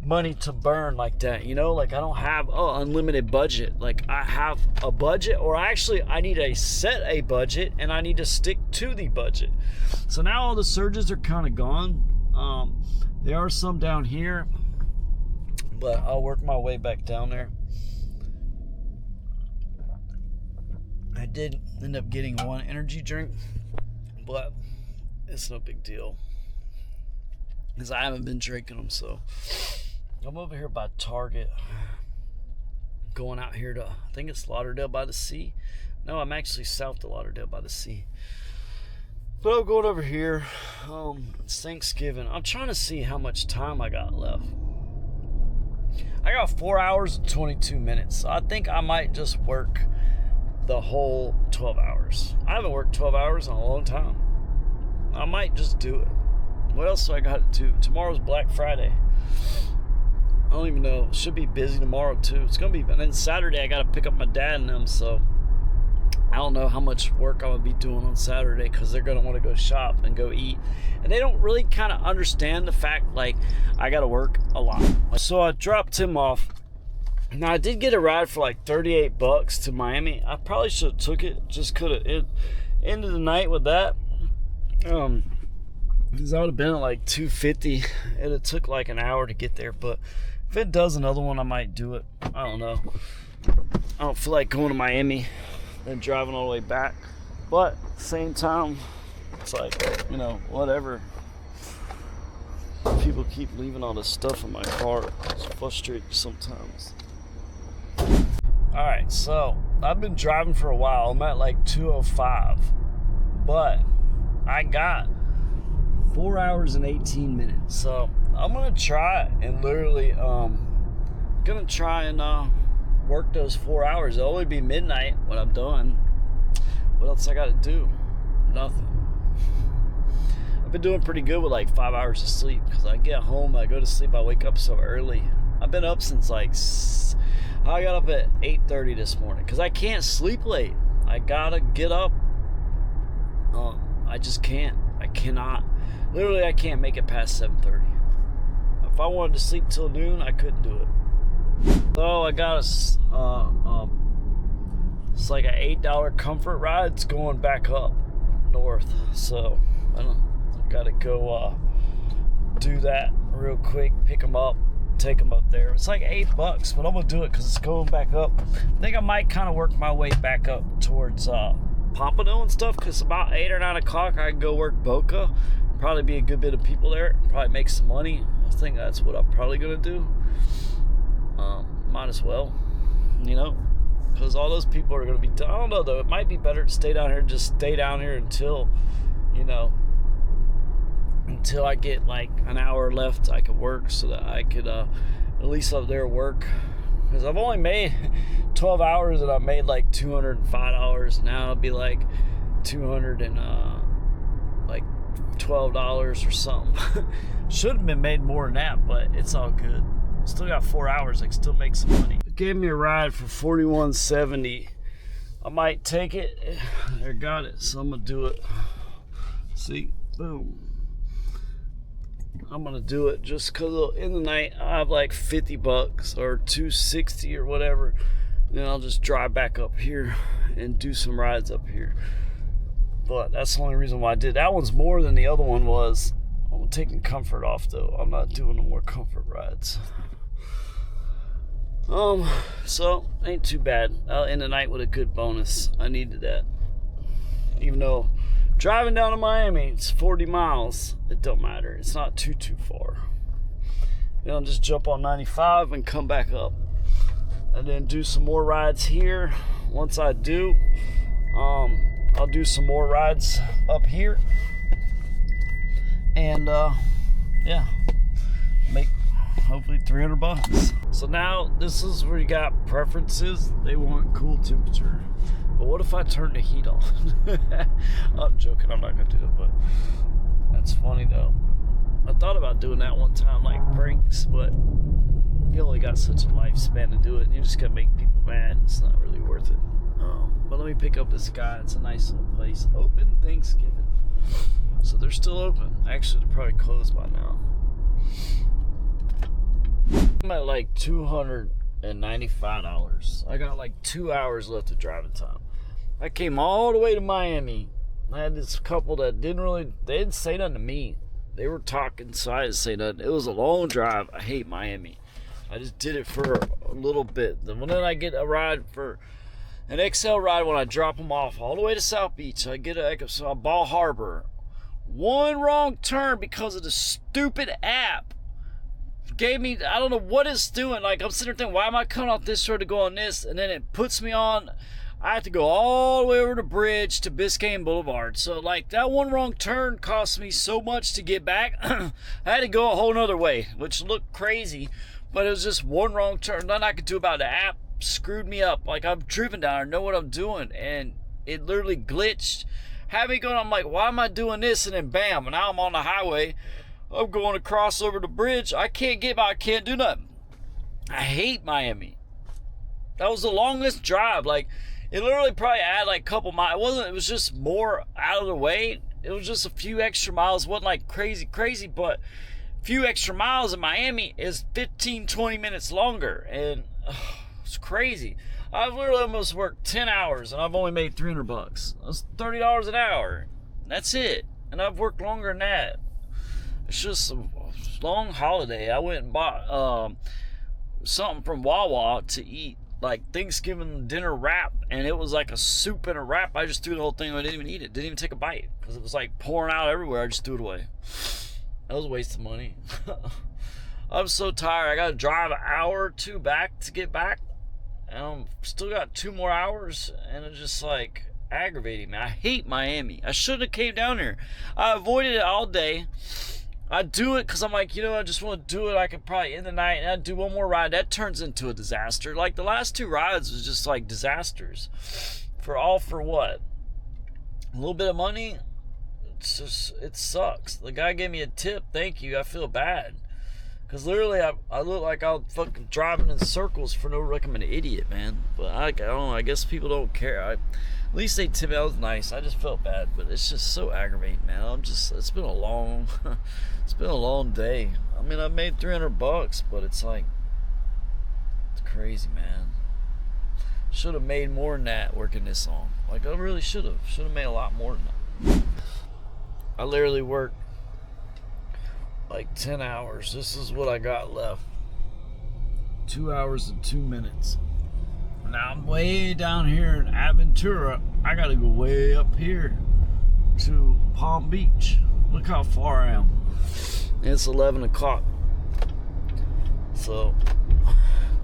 money to burn like that, you know, like I don't have unlimited budget. Like I have a budget, or actually I need to set a budget, and I need to stick to the budget. So now all the surges are kind of gone. There are some down here, but I'll work my way back down there. I did end up getting one energy drink, but it's no big deal, because I haven't been drinking them. So I'm over here by Target, going out here to, I think it's Lauderdale by the Sea. No, I'm actually south of Lauderdale by the Sea. But I'm going over here. It's Thanksgiving. I'm trying to see how much time I got left. I got 4 hours and 22 minutes. So I think I might just work the whole 12 hours. I haven't worked 12 hours in a long time. I might just do it. What else do I got to do? Tomorrow's Black Friday. I don't even know. It should be busy tomorrow too. It's gonna be, and then Saturday I gotta pick up my dad and them, so I don't know how much work I'm gonna be doing on Saturday, because they're gonna want to go shop and go eat, and they don't really kind of understand the fact like I gotta work a lot. So I dropped him off. Now I did get a ride for like $38 to Miami. I probably should have took it. Just could have ended the night with that. Because I would have been at like $250. It took like an hour to get there, but If it does another one, I might do it. I don't know. I don't feel like going to Miami and driving all the way back. But at the same time, it's like, you know, whatever. People keep leaving all this stuff in my car. It's frustrating sometimes. Alright, so I've been driving for a while. I'm at like 2:05. But I got 4 hours and 18 minutes. So I'm gonna try and literally work those 4 hours. It'll only be midnight when I'm done. What else I gotta do? Nothing. I've been doing pretty good with like 5 hours of sleep, because I get home, I go to sleep, I wake up so early. I've been up since like, I got up at 8:30 this morning because I can't sleep late. I gotta get up. I just can't. I cannot. Literally, I can't make it past 7:30. If I wanted to sleep till noon, I couldn't do it. So I got it's like an $8 comfort ride. It's going back up north. So I gotta go do that real quick. Pick them up, take them up there. It's like $8, but I'm gonna do it because it's going back up. I think I might kind of work my way back up towards Pompano and stuff, because about 8 or 9 o'clock I can go work Boca. Probably be a good bit of people there. Probably make some money. I think that's what I'm probably gonna do. Might as well, you know, because all those people are gonna be. I don't know though. It might be better to stay down here. Just stay down here until, you know, until I get like an hour left I could work, so that I could at least up there work. Because I've only made 12 hours and I made like $205. Now it'll be like $200 and like $12 or something. Should have been made more than that, but it's all good. Still got 4 hours. I can still make some money. It gave me a ride for $41.70. I might take it. I got it, so I'm gonna do it. See, boom. I'm gonna do it just because in the night I have like $50 or $260 or whatever. Then I'll just drive back up here and do some rides up here. But that's the only reason why I did. That one's more than the other one was. I'm taking comfort off though. I'm not doing no more comfort rides. So ain't too bad. I'll end the night with a good bonus. I needed that. Even though driving down to Miami, it's 40 miles. It don't matter. It's not too far. Then I'll just jump on 95 and come back up. And then do some more rides here. Once I do, I'll do some more rides up here. And yeah, make hopefully $300. So now this is where you got preferences. They want cool temperature. But what if I turn the heat on? I'm joking, I'm not gonna do it, but that's funny though. I thought about doing that one time, like pranks, but you only got such a lifespan to do it, and you're just gonna make people mad. It's not really worth it. But let me pick up this guy. It's a nice little place. Open Thanksgiving. So they're still open. Actually, they're probably closed by now. I'm at like $295. I got like 2 hours left of driving time. I came all the way to Miami. I had this couple that they didn't say nothing to me. They were talking, so I didn't say nothing. It was a long drive. I hate Miami. I just did it for a little bit. Then I get a ride for an XL ride when I drop them off all the way to South Beach. I get a Ball Harbor. One wrong turn because of the stupid app gave me, I don't know what it's doing. Like, I'm sitting there thinking, why am I coming off this road to go on this? And then it puts me on, I have to go all the way over the bridge to Biscayne Boulevard. So, like, that one wrong turn cost me so much to get back. I had to go a whole nother way, which looked crazy, but it was just one wrong turn. Nothing I could do about it. The app screwed me up. Like, I've driven down there, know what I'm doing, and it literally glitched. Had me going, I'm like, why am I doing this? And then bam, and now I'm on the highway. I'm going across over the bridge. I can't get by. I can't do nothing. I hate Miami. That was the longest drive. Like, it literally probably added like a couple miles. It was just more out of the way. It was just a few extra miles. It wasn't like crazy, but a few extra miles in Miami is 15-20 minutes longer. And it's crazy. I've literally almost worked 10 hours and I've only made $300. That's $30 an hour. That's it. And I've worked longer than that. It's just a long holiday. I went and bought something from Wawa to eat, like Thanksgiving dinner wrap, and it was like a soup and a wrap. I just threw the whole thing away. I didn't even eat it. Didn't even take a bite because it was like pouring out everywhere. I just threw it away. That was a waste of money. I'm so tired. I got to drive an hour or two back to get back. And I'm still got 2 more hours, and it's just like aggravating me. I hate Miami. I should have came down here. I avoided it all day. I do it because I'm like, I just want to do it. I could probably end the night and I'd do one more ride. That turns into a disaster. Like the last 2 rides was just like disasters. For what? A little bit of money? It's just, it sucks. The guy gave me a tip. Thank you. I feel bad. Because literally, I look like I'm fucking driving in circles for no reason. I'm an idiot, man. But I don't know. I guess people don't care. At least they tipped me. That was nice. I just felt bad. But it's just so aggravating, man. It's been a long day. I mean, I made $300, but it's like, it's crazy, man. Should have made more than that working this long. Like, I really should have. Should have made a lot more than that. I literally worked like 10 hours. This is what I got left. 2 hours and 2 minutes. Now I'm way down here in Aventura. I gotta go way up here to Palm Beach. Look how far I am. It's 11 o'clock. So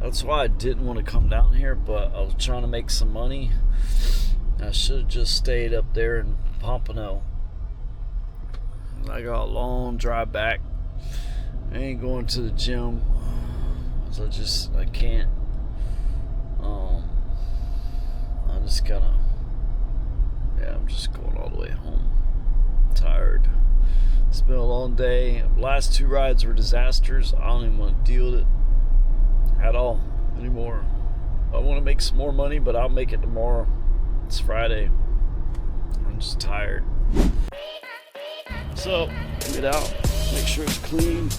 that's why I didn't want to come down here, but I was trying to make some money. I should have just stayed up there in Pompano. I got a long drive back. I ain't going to the gym, so I can't. I'm just I'm just going all the way home. I'm tired. It's been a long day. Last 2 rides were disasters. I don't even want to deal with it at all anymore. I want to make some more money, but I'll make it tomorrow. It's Friday. I'm just tired. So, get out, make sure it's clean.